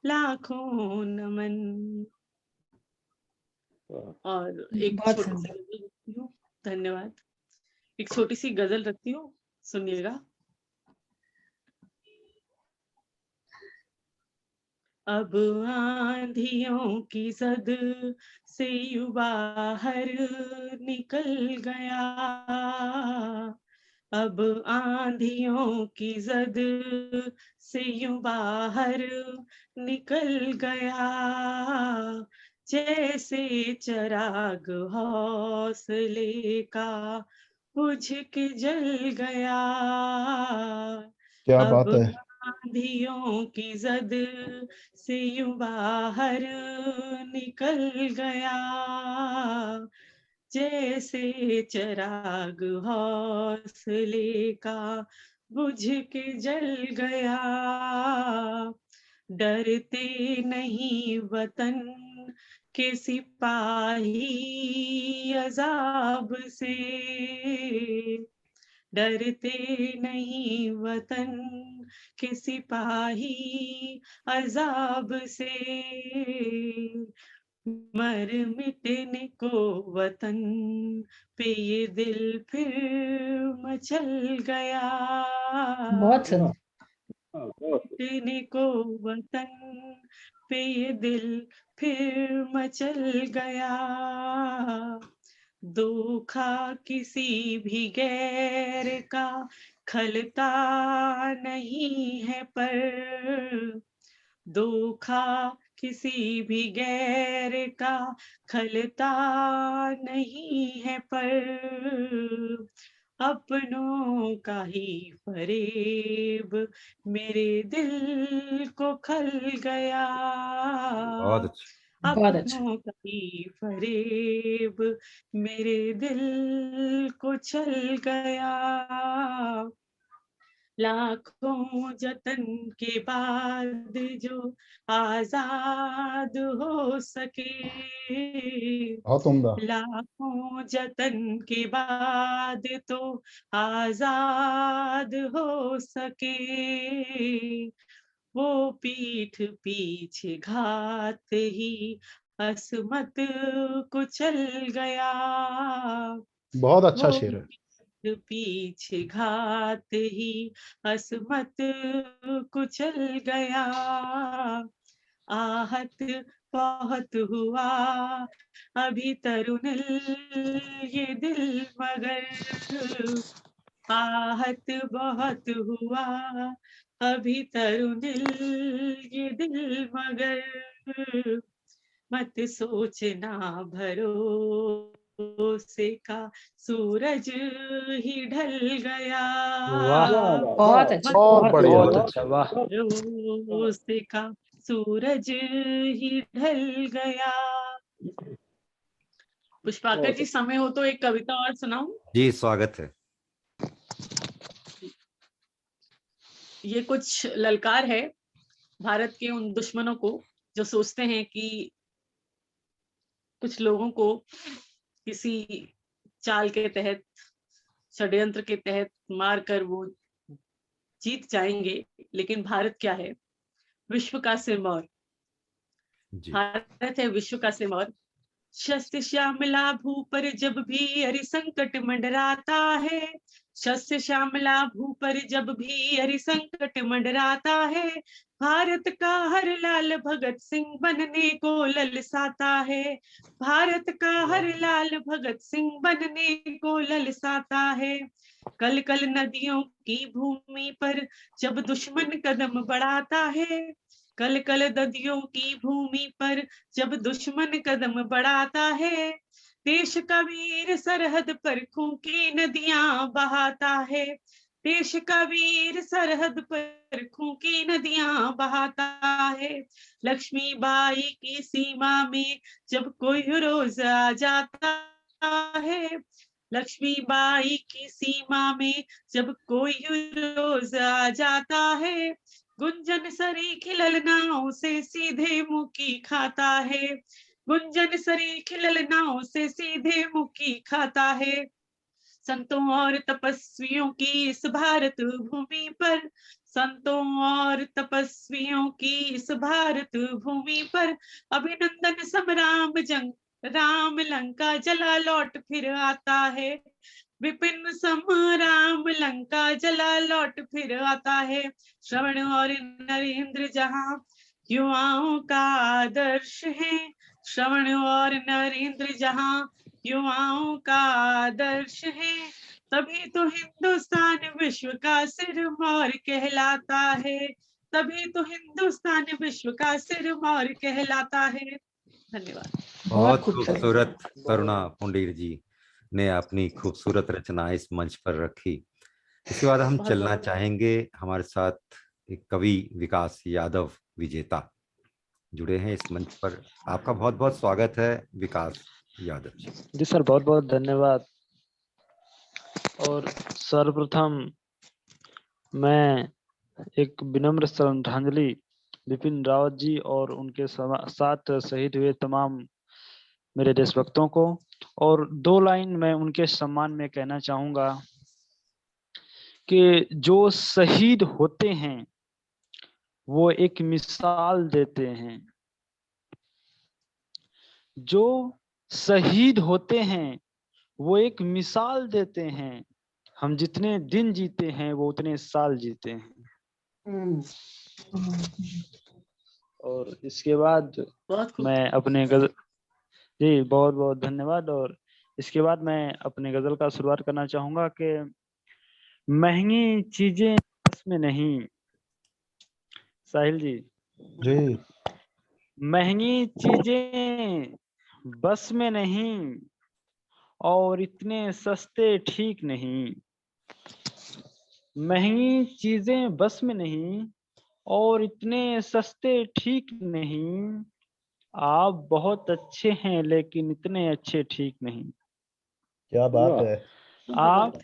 लाखों नमन। और एक बहुत छोटी सी सुंदर। गजल रखती हूँ, धन्यवाद। एक छोटी सी गजल रखती हूँ, सुनिएगा। अब आंधियों की जद से यूं बाहर निकल गया, अब आंधियों की जद से यूं बाहर निकल गया, जैसे चराग हौसले का बुझ के जल गया, क्या अब बात है। आंधियों की जद से यूं बाहर निकल गया, जैसे चराग हौसले का बुझ के जल गया, डरते नहीं वतन के सिपाही अजाब से, डरते नहीं वतन के सिपाही अजाब से, मर मिटने को वतन पे ये दिल फिर मचल गया, बहुत सुंदर। मिटने को वतन पे ये दिल फिर मचल गया, धोखा किसी भी गैर का खलता नहीं है पर, धोखा किसी भी गैर का खलता नहीं है पर, अपनों का ही फरेब मेरे दिल को खल गया, बहुत अच्छा। बहुत अच्छा। अपनों का ही फरेब मेरे दिल को छल गया, लाखों जतन के बाद जो आजाद हो सके, बहुत उम्दा। लाखों जतन के बाद तो आजाद हो सके, वो पीठ पीछे घात ही असमत कुचल गया, बहुत अच्छा वो शेर है। पीछे घात ही असमत कुचल गया, आहत बहुत हुआ अभी तरुण ये दिल मगर, आहत बहुत हुआ अभी तरुण ये दिल मगर, मत सोचना भरोसे का सूरज ही ढल गया, वाह बहुत अच्छा। मत बहुत बढ़िया। बहुत अच्छा, वाह भरोसे का सूरज ही ढल गया। पुष्पाकर जी, समय हो तो एक कविता और सुनाऊं? जी, स्वागत है। ये कुछ ललकार है भारत के उन दुश्मनों को जो सोचते हैं कि कुछ लोगों को किसी चाल के तहत, षड्यंत्र के तहत मार कर वो जीत जाएंगे, लेकिन भारत क्या है? विश्व का सिरमौर, जी। भारत है विश्व का सिरमौर, शस्त्र श्यामला भू पर जब भी हरि संकट मंडराता है, शस्त्र श्यामला भू पर जब भी हरि संकट मंडराता है, भारत का हर लाल भगत सिंह बनने को ललसाता है, भारत का हर लाल भगत सिंह बनने को ललसाता है, कल कल नदियों की भूमि पर जब दुश्मन कदम बढ़ाता है, कल कल ददियों की भूमि पर जब दुश्मन कदम बढ़ाता है, देश का वीर सरहद पर खून की नदियां बहाता है। देश का वीर सरहद पर खून की नदियां बहाता है। लक्ष्मीबाई की सीमा में जब कोई रोज आ जाता है, लक्ष्मीबाई की सीमा में जब कोई रोज आ जाता है, गुंजन सरी खिलल नाव से सीधे मुकी खाता है। गुंजन सरी खिलल नाव से सीधे मुकी खाता है। संतों और तपस्वियों की इस भारत भूमि पर, संतों और तपस्वियों की इस भारत भूमि पर अभिनंदन संग्राम जंग राम लंका जला लौट फिर आता है। विपिन संग्राम लंका जला लौट फिर आता है। श्रवण और नरेंद्र जहां युवाओं का आदर्श है। श्रवण और नरेंद्र जहां युवाओं का आदर्श है, तभी तो हिंदुस्तान विश्व का सिरमौर कहलाता है। तभी तो हिंदुस्तान विश्व का सिरमौर कहलाता है। धन्यवाद। बहुत खूबसूरत। खूबसूरत करुणा पुंडीर जी ने अपनी खूबसूरत रचना इस मंच पर रखी। इसके बाद हम बहुत चलना बहुत चाहेंगे, हमारे साथ एक कवि विकास यादव विजेता जुड़े हैं इस मंच पर। आपका बहुत बहुत स्वागत है विकास यादव जी। जी सर, बहुत बहुत धन्यवाद। और सर्वप्रथम मैं एक विनम्र श्रद्धांजलि बिपिन रावत जी और उनके साथ शहीद हुए तमाम मेरे देशभक्तों को, और 2 लाइन मैं उनके सम्मान में कहना चाहूंगा कि जो शहीद होते हैं वो एक मिसाल देते हैं। जो शहीद होते हैं वो एक मिसाल देते हैं। हम जितने दिन जीते हैं वो उतने साल जीते हैं। और इसके बाद बहुत खूब। मैं अपने गजल, जी बहुत बहुत धन्यवाद। और इसके बाद मैं अपने गजल का शुरुआत करना चाहूंगा कि महंगी चीजें बस में नहीं। साहिल जी, जी महंगी चीजें बस में नहीं और इतने सस्ते ठीक नहीं। महंगी चीजें बस में नहीं और इतने सस्ते ठीक नहीं। आप बहुत अच्छे हैं लेकिन इतने अच्छे ठीक नहीं। क्या बात वाह, है। आप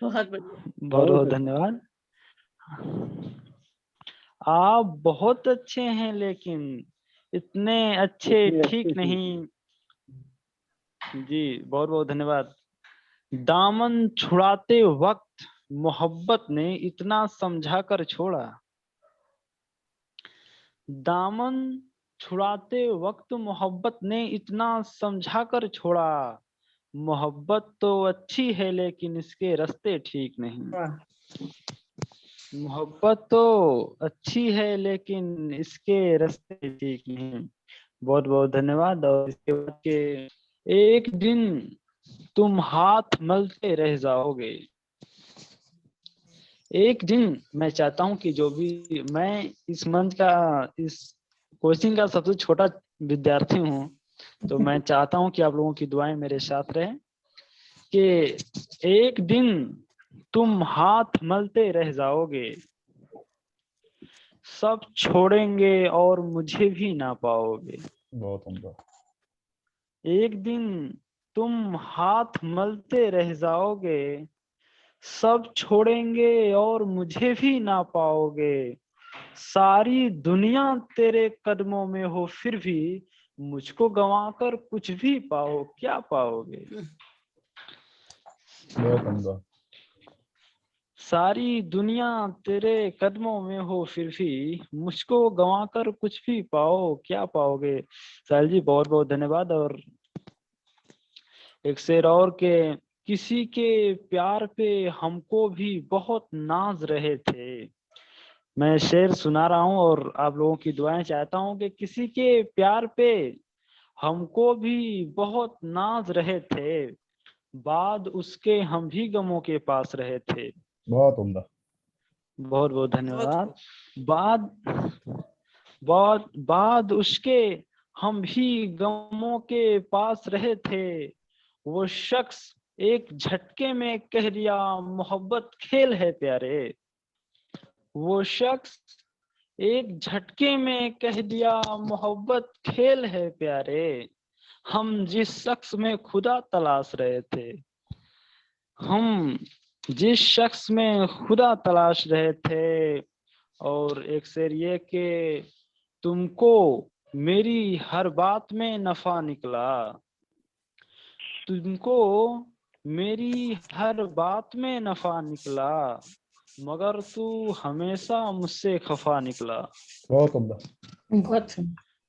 बहुत बढ़िया। बहुत बहुत धन्यवाद। आप बहुत अच्छे हैं लेकिन इतने अच्छे इतने अच्छे ठीक थे। नहीं। जी बहुत बहुत धन्यवाद। दामन छुड़ाते वक्त मोहब्बत ने इतना समझा कर छोड़ा। दामन छुड़ाते वक्त मोहब्बत ने इतना समझा कर छोड़ा। मोहब्बत तो अच्छी है लेकिन इसके रास्ते ठीक नहीं। वाह, मोहब्बत तो अच्छी है लेकिन इसके रास्ते ठीक नहीं। बहुत बहुत धन्यवाद। और इसके बाद के एक दिन तुम हाथ मलते रह जाओगे। एक दिन मैं चाहता हूं कि जो भी, मैं इस मंच का, इस कोचिंग का सबसे छोटा विद्यार्थी हूं, तो मैं चाहता हूं कि आप लोगों की दुआएं मेरे साथ रहें कि एक दिन तुम हाथ मलते रह जाओगे। सब छोड़ेंगे और मुझे भी ना पाओगे। बहुत उम्दा। एक दिन तुम हाथ मलते रह जाओगे। सब छोड़ेंगे और मुझे भी ना पाओगे। सारी दुनिया तेरे कदमों में हो फिर भी मुझको गंवाकर कुछ भी पाओ क्या पाओगे। बहुत उम्दा। सारी दुनिया तेरे कदमों में हो फिर भी मुझको गंवाकर कुछ भी पाओ क्या पाओगे। साहिल जी बहुत बहुत धन्यवाद। और एक शेर और के, किसी के प्यार पे हमको भी बहुत नाज रहे थे। मैं शेर सुना रहा हूँ और आप लोगों की दुआएं चाहता हूँ कि किसी के प्यार पे हमको भी बहुत नाज रहे थे। बाद उसके हम भी गमों के पास रहे थे। बहुत उम्दा। बहुत बहुत धन्यवाद। बाद बहुत बाद उसके हम भी गमों के पास रहे थे, वो शख्स एक झटके में कह दिया मोहब्बत खेल है प्यारे। वो शख्स एक झटके में कह दिया मोहब्बत खेल है प्यारे। हम जिस शख्स में खुदा तलाश रहे थे, हम जिस शख्स में खुदा तलाश रहे थे। और एक शेर ये कि तुमको मेरी हर बात में नफा निकला, तुमको मेरी हर बात में नफा निकला, मगर तू हमेशा मुझसे खफा निकला। बहुत उम्दा। बहुत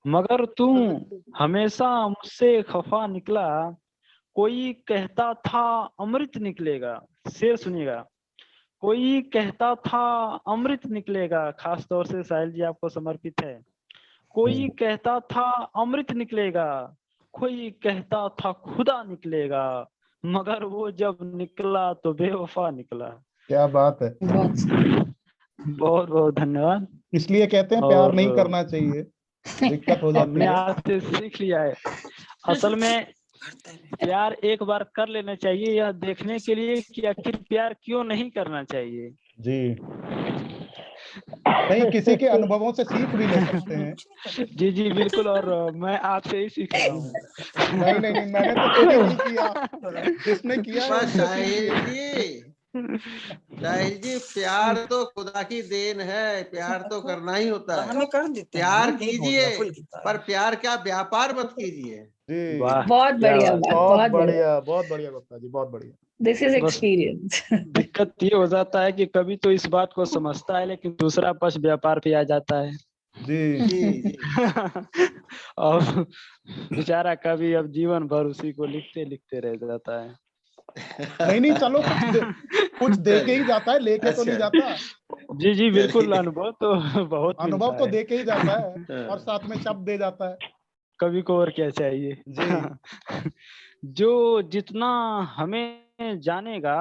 मगर तू हमेशा मुझसे खफा निकला। कोई कहता था अमृत निकलेगा, शेर सुनिएगा। कोई कहता था अमृत निकलेगा, खास तौर से साहिल जी आपको समर्पित है। कोई कहता था अमृत निकलेगा, कोई कहता था खुदा निकलेगा, मगर वो जब निकला तो बेवफा निकला। क्या बात है। बहुत बहुत धन्यवाद। इसलिए कहते हैं प्यार और नहीं करना चाहिए, दिक्कत हो जाती हमने है। आज से सीख लिया है, असल में प्यार एक बार कर लेना चाहिए, यह देखने के लिए कि आखिर प्यार क्यों नहीं करना चाहिए। जी, नहीं किसी के अनुभवों से सीख भी ले सकते हैं। जी जी बिल्कुल, और मैं आपसे ही सीख रहा हूँ। नहीं नहीं नहीं, मैंने तो कुछ नहीं किया, जिसने किया है उससे सीखिए। साहिल जी प्यार तो खुदा की देन है, प्यार तो करना ही होता है। प्यार कीजिए, पर प्यार क्या व्यापार मत कीजिए। जी, वाह, बहुत क्या बढ़िया बात बात, है। बहुत बढ़िया, बहुत बढ़िया गुप्ता जी, बहुत बढ़िया। दिस इज बस एक्सपीरियंस। दिक्कत ये हो जाता है कि कभी तो इस बात को समझता है, लेकिन दूसरा पक्ष व्यापार पे आ जाता है। जी जी जी और बेचारा कभी अब जीवन भर उसी को लिखते लिखते रह जाता है। नहीं नहीं, चलो कुछ दे के ही जाता है, लेके तो नहीं जाता। जी जी बिल्कुल, अनुभव तो बहुत अनुभव मिलता तो है। दे के ही जाता है और साथ में शब्द दे जाता है। कभी को और क्या चाहिए। जी जो जितना हमें जानेगा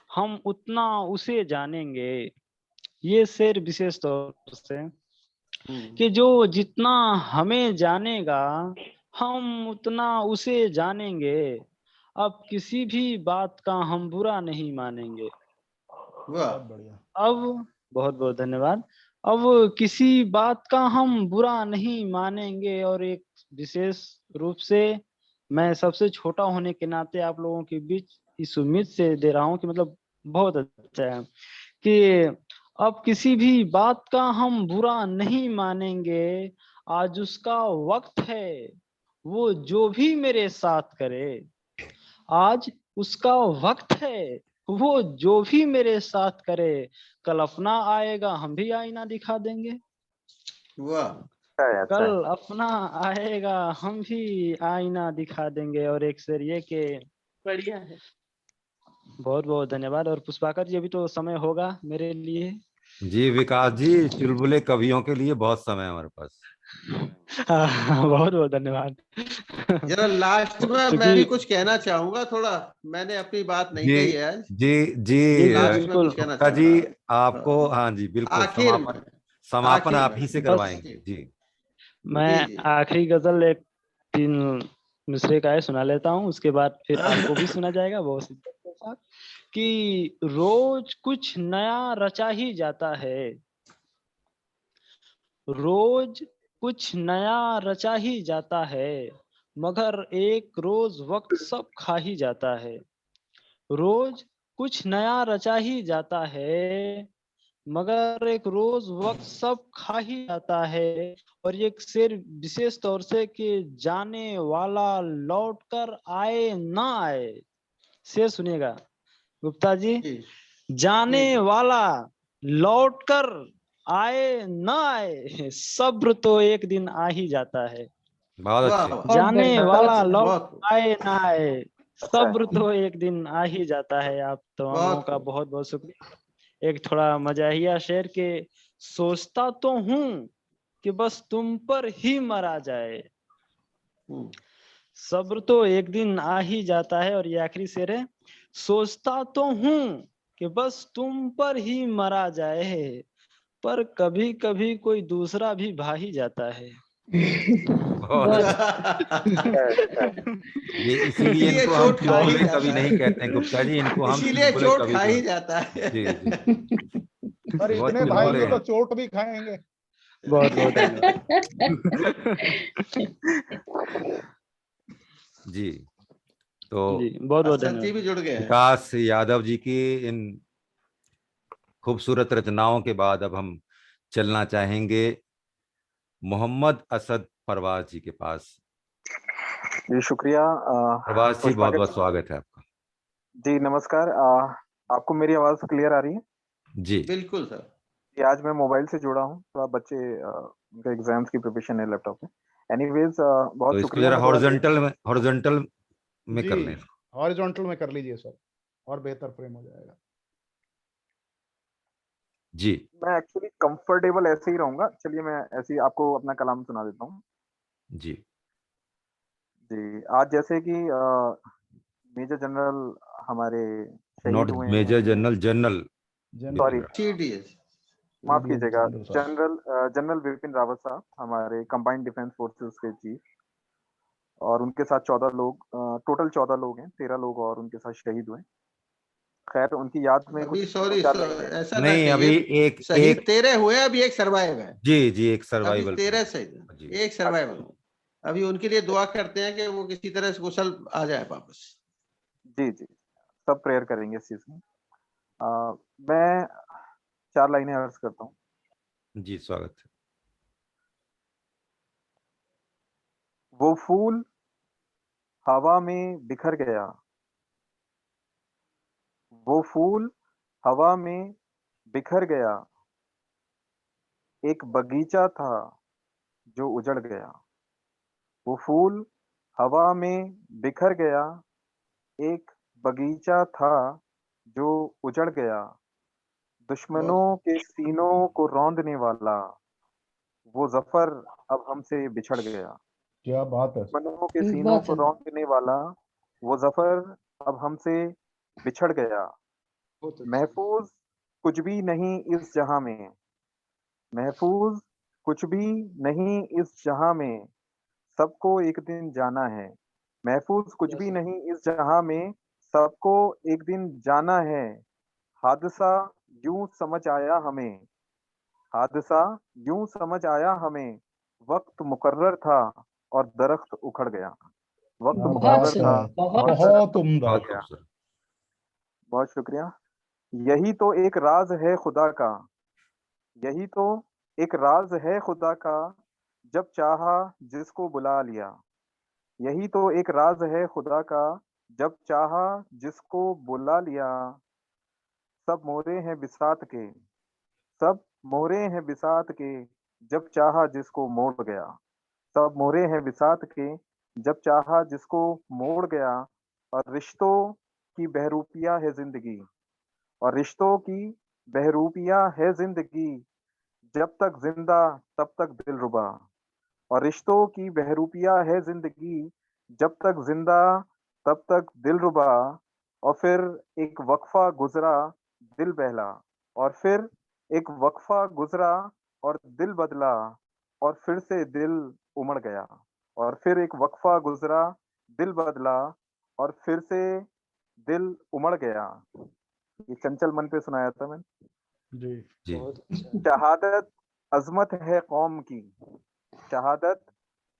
हम उतना उसे जानेंगे। ये शेर विशेष तौर से कि जो जितना हमें जानेगा हम उतना उसे जानेंगे, अब किसी भी बात का हम बुरा नहीं मानेंगे। बहुत बढ़िया। अब बहुत बहुत धन्यवाद। अब किसी बात का हम बुरा नहीं मानेंगे। और एक विशेष रूप से मैं सबसे छोटा होने के नाते आप लोगों के बीच इस उम्मीद से दे रहा हूँ कि मतलब बहुत अच्छा है कि अब किसी भी बात का हम बुरा नहीं मानेंगे, आज उसका वक्त है वो जो भी मेरे साथ करे। आज उसका वक्त है वो जो भी मेरे साथ करे, कल अपना आएगा हम भी आईना दिखा देंगे। वाह, कल अपना आएगा हम भी आईना दिखा देंगे। और एक शेर ये कि बढ़िया है। बहुत बहुत धन्यवाद। और पुष्पाकर जी अभी तो समय होगा मेरे लिए। जी विकास जी, चुलबुले कवियों के लिए बहुत समय है हमारे पास। बहुत बहुत धन्यवाद। जरा लास्ट में मैं क्योंकि भी कुछ कहना चाहूंगा, थोड़ा मैंने अपनी बात नहीं जी कही है आज। जी जी जी जी लास्ट में बिल्कुल। कुछ कहना गुप्ता जी, चाहूंगा। आपको हाँ जी बिल्कुल, आखिर में समापन आखिर आप में ही से बस करवाएंगे जी। मैं जी आखिरी गजल एक 3 मिसरे का है सुना लेता हूँ, उसके बाद फिर आपको भी सुना जाएगा बहुत शिद्दत के साथ। कि रोज कुछ नया रचा ही जाता है, रोज कुछ नया रचा ही जाता है, मगर एक रोज वक्त सब खा ही जाता है। रोज कुछ नया रचा ही जाता है, मगर एक रोज वक्त सब खा ही जाता है। और ये एक शेर विशेष तौर से कि जाने वाला लौट कर आए ना आए। शेर सुनिएगा गुप्ता जी। जी जाने जी वाला लौट कर आए ना आए, सब्र तो एक दिन आ ही जाता है। बहुत वाह अच्छे। वाह, जाने वाला लौट बहुत आए ना आए, सब्र तो एक दिन आ ही जाता है। आप तमाम लोगों बहुत का खूब। बहुत बहुत शुक्रिया। एक थोड़ा मजाहिया शेर के सोचता तो हूँ कि बस तुम पर ही मरा जाए, सब्र तो एक दिन आ ही जाता है। और ये आखिरी शेर है। सोचता तो हूँ कि बस तुम पर ही मरा जाए, पर कभी कभी कोई दूसरा भी भा ही जाता है। बहुत ये इसीलिए इसीलिए इनको हम चोट खा ही चुलबुले जाता कवि नहीं है। कहते हैं गुप्ता जी, इनको हम इसीलिए चुलबुले चोट कवि खा जो ही जाता है। जी जी पर बहुत इतने चुलबुले भाएंगे तो हैं। चोट भी खाएंगे। बहुत बहुत धन्यवाद। जी तो जी बहुत बहुत असद जी भी धन्यवाद। जुड़ गए हैं। विकास यादव जी की इन खूबसूरत रचनाओं के बाद अब हम चलना चाहेंगे मोहम्मद असद परवाज जी के पास। जी शुक्रिया। परवाज जी बहुत बहुत स्वागत है आपका। जी नमस्कार। आपको मेरी आवाज क्लियर आ रही है? जी बिल्कुल सर। जी आज मैं मोबाइल से जुड़ा हूँ, थोड़ा बच्चे उनके एग्जाम्स की प्रिपरेशन है लैपटॉप में। एनीवेज तो बहुत इसको शुक्रिया। जरा मैं थोड़ा लेट हॉरिजॉन्टल में जी कर लें। हॉरिजॉन्टल में कर लीजिए सर, और बेहतर फ्रेम हो जाएगा। जी मैं एक्चुअली कंफर्टेबल ऐसे ही रहूंगा। चलिए मैं ऐसे ही आपको अपना कलाम सुना देता हूँ। जी जी आज जैसे कि मेजर जनरल हमारे नॉट शहीद हुए मेजर हैं। General, general sorry CDS। माफ कीजिएगा, जनरल विपिन रावत साहब हमारे कंबाइंड डिफेंस फोर्सेस के चीफ, और उनके साथ 14 लोग, टोटल 14 लोग हैं, 13 लोग और उनके साथ शहीद हुए। खैर उनकी याद में अभी कुछ सॉरी दो चार लाइनें। ऐसा ना नहीं, अभी कहिए, एक शहीद 13 हुए, अभी एक सर्वाइव है। जी जी एक अभी सर्वाइवल 13 शहीद, जी एक सर्वाइवल। अभी उनके लिए दुआ करते हैं कि वो किसी तरह से कुशल आ जाए वापस। जी जी सब प्रेयर करेंगे इस चीज में। मैं 4 लाइनें अर्ज करता हूँ। जी स्वागत है। वो फूल हवा में बिखर गया, वो फूल हवा में बिखर गया, एक बगीचा था जो उजड़ गया। वो फूल हवा में बिखर गया, एक बगीचा था जो उजड़ गया। दुश्मनों के सीनों को रौंदने वाला वो जफर अब हमसे बिछड़ गया। क्या बात है। दुश्मनों के सीनों को रौंदने वाला वो जफर अब हमसे बिछड़ गया। महफूज कुछ भी नहीं इस जहां में, महफूज कुछ भी नहीं इस जहां में, सबको एक दिन जाना है। महफूज कुछ भी नहीं इस जहां में, सबको एक दिन जाना है। हादसा यूं समझ आया हमें, हादसा यूं समझ आया हमें, वक्त मुकर्रर था और दरख्त उखड़ गया। वक्त क्या मुकर्रर बात था है, और बहुत दरख्त उम्दा। उखड़ गया। बहुत शुक्रिया। यही तो एक राज है खुदा का, यही तो एक राज है खुदा का, जब चाहा जिसको बुला लिया। यही तो एक राज है खुदा का, जब चाहा जिसको बुला लिया। सब मोहरे हैं बिसात के, सब मोहरे हैं बिसात के, जब चाहा जिसको मोड़ गया। सब मोहरे हैं बिसात के, जब चाहा जिसको मोड़ गया। और रिश्तों की बहरूपिया है जिंदगी, और रिश्तों की बहरूपिया है जिंदगी, जब तक जिंदा तब तक दिलरुबा। और रिश्तों की बहरूपिया है जिंदगी, जब तक जिंदा तब तक दिलरुबा। और फिर एक वक्फा गुजरा, दिल बहला। और फिर एक वक्फा गुजरा और दिल बदला, और फिर से दिल उमड़ गया। और फिर एक वक्फा गुजरा, दिल बदला, और फिर से दिल उमड़ गया। ये चंचल मन पे सुनाया था मैंने। जी जी शहादत अजमत है कौम की, शहादत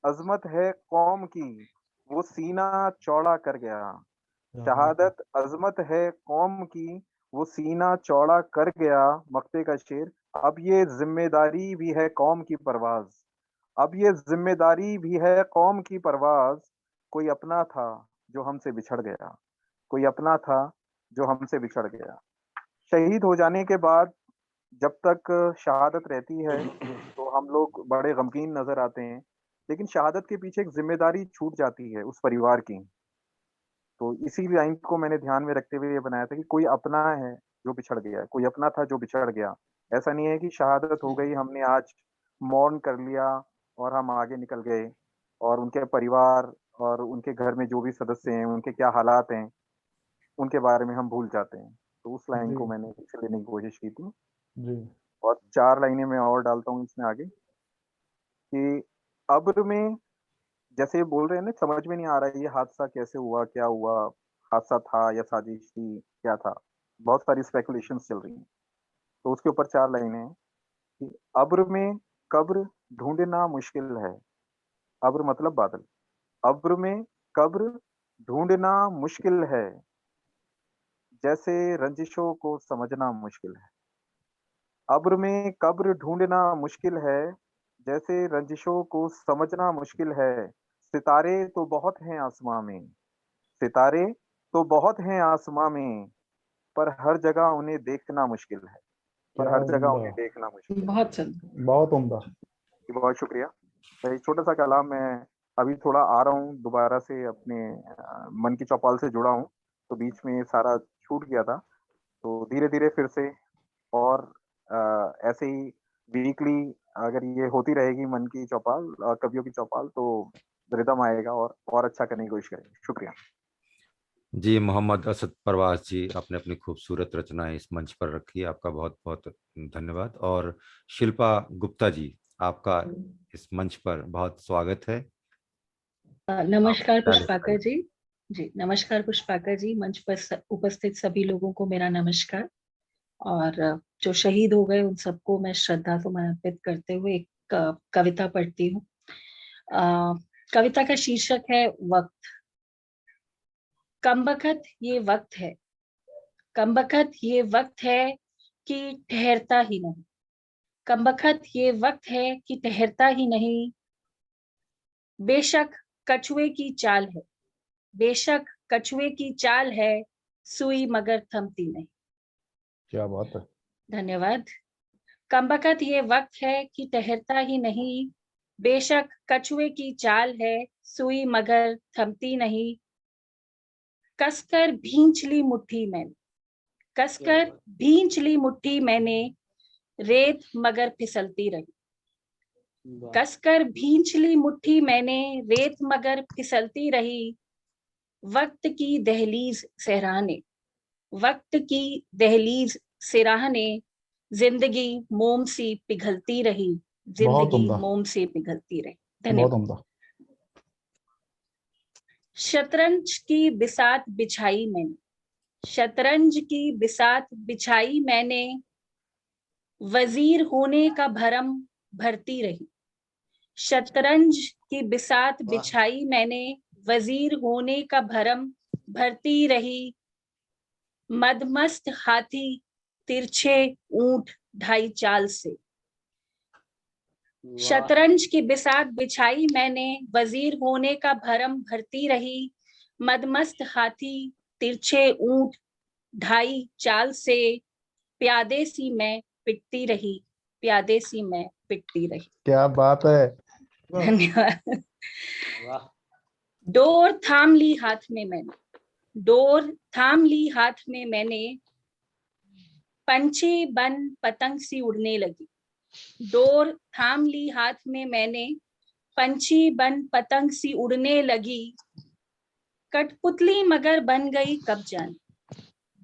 अजमत है कौम की, वो सीना चौड़ा कर गया। शहादत अजमत है कौम की, वो सीना चौड़ा कर गया। मक्ते का शेर। अब ये जिम्मेदारी भी है कौम की परवाज, अब ये जिम्मेदारी भी है कौम की परवाज। कोई अपना था जो हमसे बिछड़ गया, कोई अपना था जो हमसे बिछड़ गया। शहीद हो जाने के बाद जब तक शहादत रहती है तो हम लोग बड़े गमगीन नजर आते हैं, लेकिन शहादत के पीछे एक जिम्मेदारी छूट जाती है उस परिवार की। तो इसी लाइन को मैंने ध्यान में रखते हुए ये बनाया था कि कोई अपना है जो बिछड़ गया है, कोई अपना था जो बिछड़ गया। ऐसा नहीं है कि शहादत हो गई, हमने आज मौन कर लिया और हम आगे निकल गए, और उनके परिवार और उनके घर में जो भी सदस्य हैं उनके क्या हालात हैं उनके बारे में हम भूल जाते हैं। तो उस लाइन जी को मैंने इसलिए लेने की कोशिश की थी। जी और 4 लाइनें मैं और डालता हूँ इसमें आगे कि अब्र में, जैसे बोल रहे हैं ना, समझ में नहीं आ रहा है ये हादसा कैसे हुआ, क्या हुआ, हादसा था या साजिश थी, क्या था, बहुत सारी स्पेकुलेशंस चल रही हैं। तो उसके ऊपर 4 लाइनें हैं कि अब्र में कब्र ढूंढना मुश्किल है। अब्र मतलब बादल। अब्र में कब्र ढूंढना मुश्किल है, जैसे रंजिशों को समझना मुश्किल है। अब्र में कब्र ढूंढना मुश्किल है, जैसे रंजिशों को समझना मुश्किल है। सितारे तो बहुत हैं आसमां में, सितारे तो बहुत हैं आसमां में, पर हर जगह उन्हें देखना मुश्किल है, पर क्या हर जगह उम्दा, उन्हें देखना मुश्किल है। बहुत सुंदर। बहुत उम्दा। जी, बहुत शुक्रिया। तो एक छोटा सा कलाम, मैं अभी थोड़ा आ रहा हूँ दोबारा से अपने मन की चौपाल से जुड़ा हूँ, तो बीच में सारा छूट गया था। तो धीरे धीरे फिर से और ऐसे ही वीकली अगर ये होती रहेगी मन की चौपाल, कवियों की चौपाल, तो रिदम आएगा और अच्छा करने की कोशिश करेंगे। शुक्रिया। जी, मोहम्मद असद परवाज जी, आपने अपनी खूबसूरत रचनाएं इस मंच पर रखी, आपका बहुत बहुत धन्यवाद। और शिल्पा गुप्ता जी, आपका इस मंच पर बहुत स्वागत है। नमस्कार आप पुष्पाकर जी। जी नमस्कार पुष्पाकर जी, मंच पर उपस्थित सभी लोगों को मेरा नमस्कार। और जो शहीद हो गए उन सबको मैं श्रद्धा समर्पित करते हुए एक कविता पढ़ती हूँ। कविता का शीर्षक है वक्त। कमबख्त ये वक्त है, कमबख्त ये वक्त है कि ठहरता ही नहीं, कमबख्त ये वक्त है कि ठहरता ही नहीं। बेशक कछुए की चाल है, बेशक कछुए की चाल है, सुई मगर थमती नहीं। क्या बात है। धन्यवाद। कमबख्त ये वक्त है कि ठहरता ही नहीं, बेशक कछुए की चाल है, सुई मगर थमती नहीं। कसकर भींच ली मुट्ठी मैंने, कसकर भींच ली मुट्ठी मैंने, रेत मगर फिसलती रही। कसकर भींच ली मुट्ठी मैंने, रेत मगर फिसलती रही। वक्त की दहलीज सहराने, वक्त की दहलीज सिराहने, जिंदगी मोम सी पिघलती रही, जिंदगी मोम से पिघलती रही। बहुत धन्यवाद। उम्दा। शतरंज की बिसात बिछाई मैंने, शतरंज की बिसात बिछाई मैंने, वजीर होने का भरम भरती रही। शतरंज की बिसात बिछाई मैंने, वजीर होने का भरम भरती रही। मदमस्त हाथी तिरछे ऊंट ढाई चाल से, शतरंज की बिसात बिछाई मैंने, वजीर होने का भरम भरती रही। मदमस्त हाथी तिरछे ऊंट ढाई चाल से, प्यादे सी मैं पिटती रही, प्यादे सी मैं पिटती रही। क्या बात है। धन्यवाद। डोर थाम ली हाथ में मैंने, डोर थाम ली हाथ में मैंने, पंछी बन पतंग सी उड़ने लगी। डोर थाम ली हाथ में मैंने, पंछी बन पतंग सी उड़ने लगी। कठपुतली मगर बन गई कब जाने,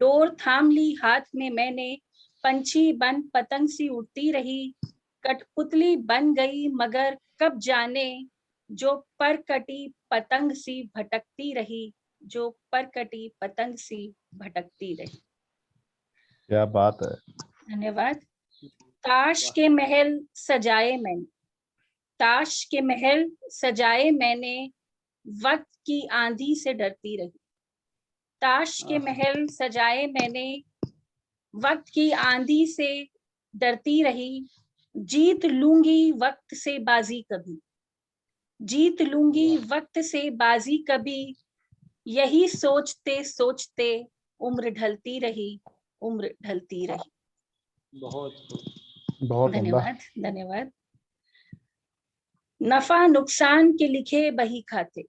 डोर थाम ली हाथ में मैंने, पंछी बन पतंग सी उड़ती रही। कठपुतली बन गई मगर कब जाने, जो पर कटी पतंग सी भटकती रही, जो पर कटी पतंग सी भटकती रही। क्या बात है। धन्यवाद। ताश के महल सजाए मैंने, ताश के महल सजाए मैंने, वक्त की आंधी से डरती रही। ताश के महल सजाए मैंने, वक्त की आंधी से डरती रही। जीत लूंगी वक्त से बाजी कभी, जीत लूंगी वक्त से बाजी कभी, यही सोचते सोचते उम्र ढलती रही, उम्र ढलती रही। बहुत धन्यवाद। धन्यवाद। नफा नुकसान के लिखे बही खाते,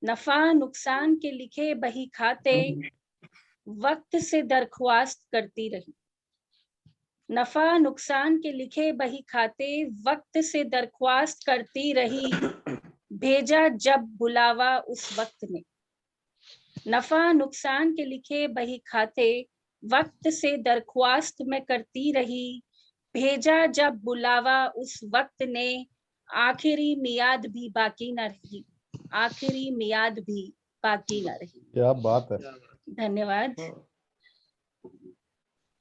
नफा नुकसान के लिखे बही खाते, वक्त से दरख्वास्त करती रही। नफा नुकसान के लिखे बही खाते, वक्त से दरख्वास्त करती रही। भेजा जब बुलावा उस वक्त ने, नफा नुकसान के लिखे बही खाते, वक्त से दरख्वास्त में करती रही। भेजा जब बुलावा उस वक्त ने, आखिरी मियाद भी बाकी न रही, आखिरी मियाद भी बाकी न रही। क्या बात है। धन्यवाद।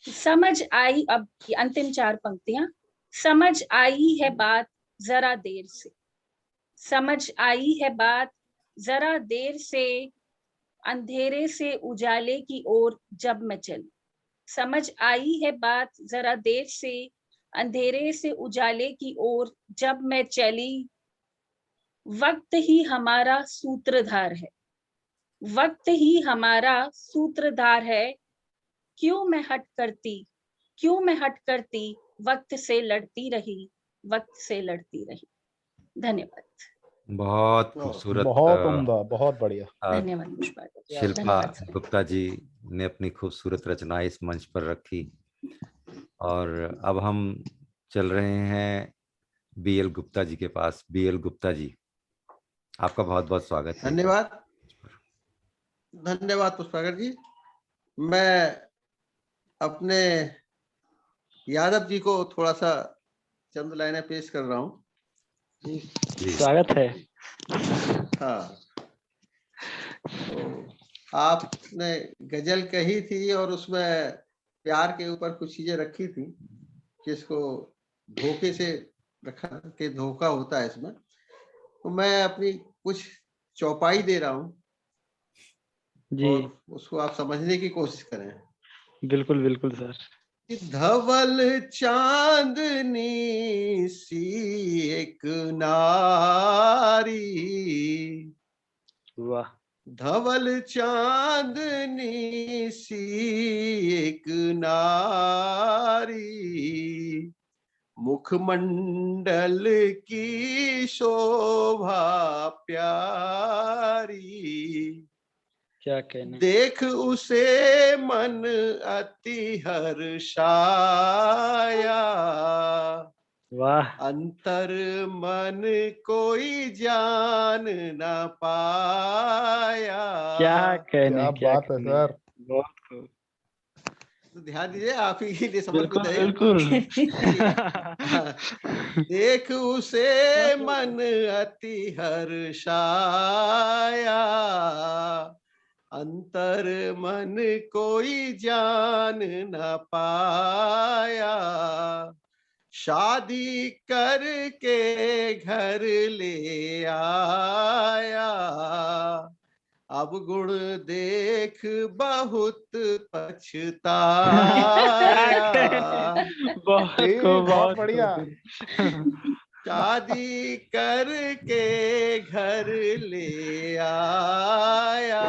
समझ आई, अब अंतिम 4 पंक्तियां। समझ आई है बात जरा देर से, समझ आई है बात जरा देर से, अंधेरे से उजाले की ओर जब मैं चली। समझ आई है बात जरा देर से, अंधेरे से उजाले की ओर जब मैं चली। वक्त ही हमारा सूत्रधार है, वक्त ही हमारा सूत्रधार है, क्यों मैं हट करती, क्यों मैं हट करती, वक्त से लड़ती रही, वक्त से लड़ती रही। धन्यवाद। बहुत खूबसूरत, बहुत उम्दा, बहुत बढ़िया। धन्यवाद पुष्पा। शिल्पा गुप्ता जी ने अपनी खूबसूरत रचना इस मंच पर रखी। और अब हम चल रहे हैं BL गुप्ता जी के पास। BL गुप्ता जी, आपका बहुत बहुत स्वागत है। धन्यवाद, धन्यवाद पुष्पाकर जी। मैं अपने यादव जी को थोड़ा सा चंद लाइनें पेश कर रहा हूँ। स्वागत है। हाँ, तो आपने गजल कही थी और उसमें प्यार के ऊपर कुछ चीजें रखी थी, जिसको धोखे से रखा के धोखा होता है इसमें। तो मैं अपनी कुछ चौपाई दे रहा हूँ जी, और उसको आप समझने की कोशिश करें। बिल्कुल बिल्कुल सर। धवल चांदनी सी एक नारी, वाह। धवल चांदनी सी एक नारी, मुखमंडल की शोभा प्यारी, क्या कहने। देख उसे मन अति हर्षाया, वाह। अंतर मन कोई जान न पाया। क्या कहने, क्या क्या बात है कहने। सर। बहुत खूब। तो ध्यान दीजिए, आप ही के लिए समर्पित है। बिल्कुल। देख उसे मन अति हर्षाया, अंतर मन कोई जान न पाया, शादी करके घर ले आया, अब गुण देख बहुत पछताया। बहुत बढ़िया। शादी करके घर ले आया,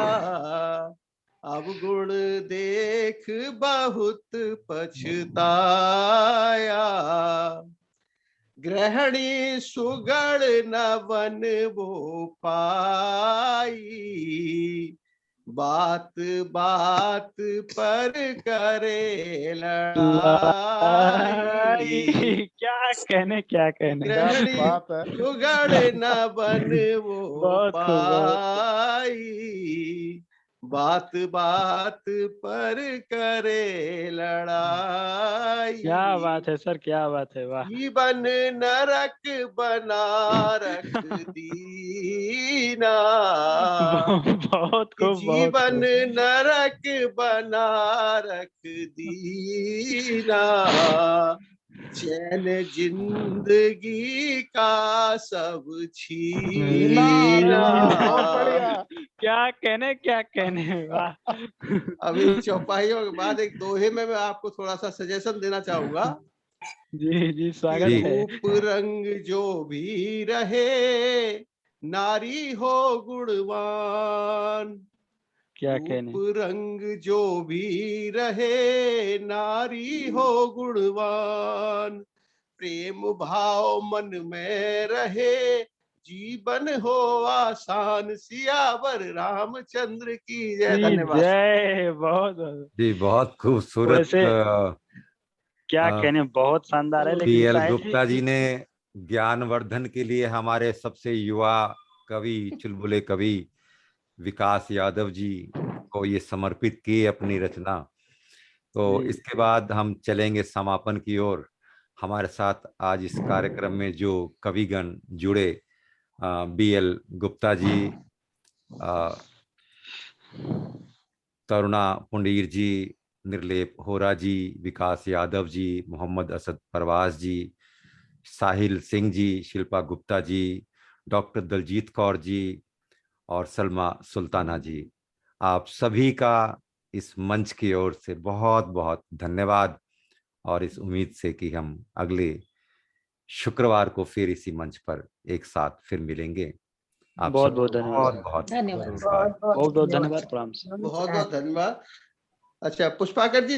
अब गुण देख बहुत पछताया, गृहिणी सुगढ़ न बन वो पाई, बात बात पर करे लड़ाई। क्या कहने, क्या कहने। गृहिणी सुगढ़ न बन वो पाई, बात बात पर करे लड़ाई। क्या बात है सर, क्या बात है। वाह। जीवन नरक बना रख दीना, बहुत खूब। जीवन नरक बना रख दीना, चैन जिंदगी का सब छीना। क्या कहने, क्या कहने। वाह। अभी चौपाइयों के बाद एक दोहे में मैं आपको थोड़ा सा सजेशन देना चाहूंगा। जी जी, स्वागत है। रूप रंग जो भी रहे, नारी हो गुणवान। क्या कहने। रूप रंग जो भी रहे, नारी हो गुणवान, प्रेम भाव मन में रहे, जीवन हो आसान, सियावर रामचंद्र की जय। धन्यवाद। जय। बहुत जी, बहुत खूबसूरत। क्या कहने, बहुत शानदार है। लेकिन BL साहिल गुप्ता जी ने ज्ञानवर्धन के लिए हमारे सबसे युवा कवि, चुलबुले कवि विकास यादव जी को ये समर्पित की अपनी रचना। तो इसके बाद हम चलेंगे समापन की ओर। हमारे साथ आज इस कार्यक्रम में जो कविगण जुड़े, BL गुप्ता जी, तरुणा पुंडीर जी, निर्लेप होरा जी, विकास यादव जी, मोहम्मद असद परवाज जी, साहिल सिंह जी, शिल्पा गुप्ता जी, डॉक्टर दलजीत कौर जी और सलमा सुल्ताना जी, आप सभी का इस मंच की ओर से बहुत बहुत धन्यवाद। और इस उम्मीद से कि हम अगले शुक्रवार को फिर इसी मंच पर एक साथ फिर मिलेंगे। आप बहुत सबको बहुत धन्यवाद बहुत बहुत धन्यवाद। धन्यवाद। बहुत बहुत धन्यवाद। प्रणाम। बहुत बहुत धन्यवाद। अच्छा पुष्पाकर जी,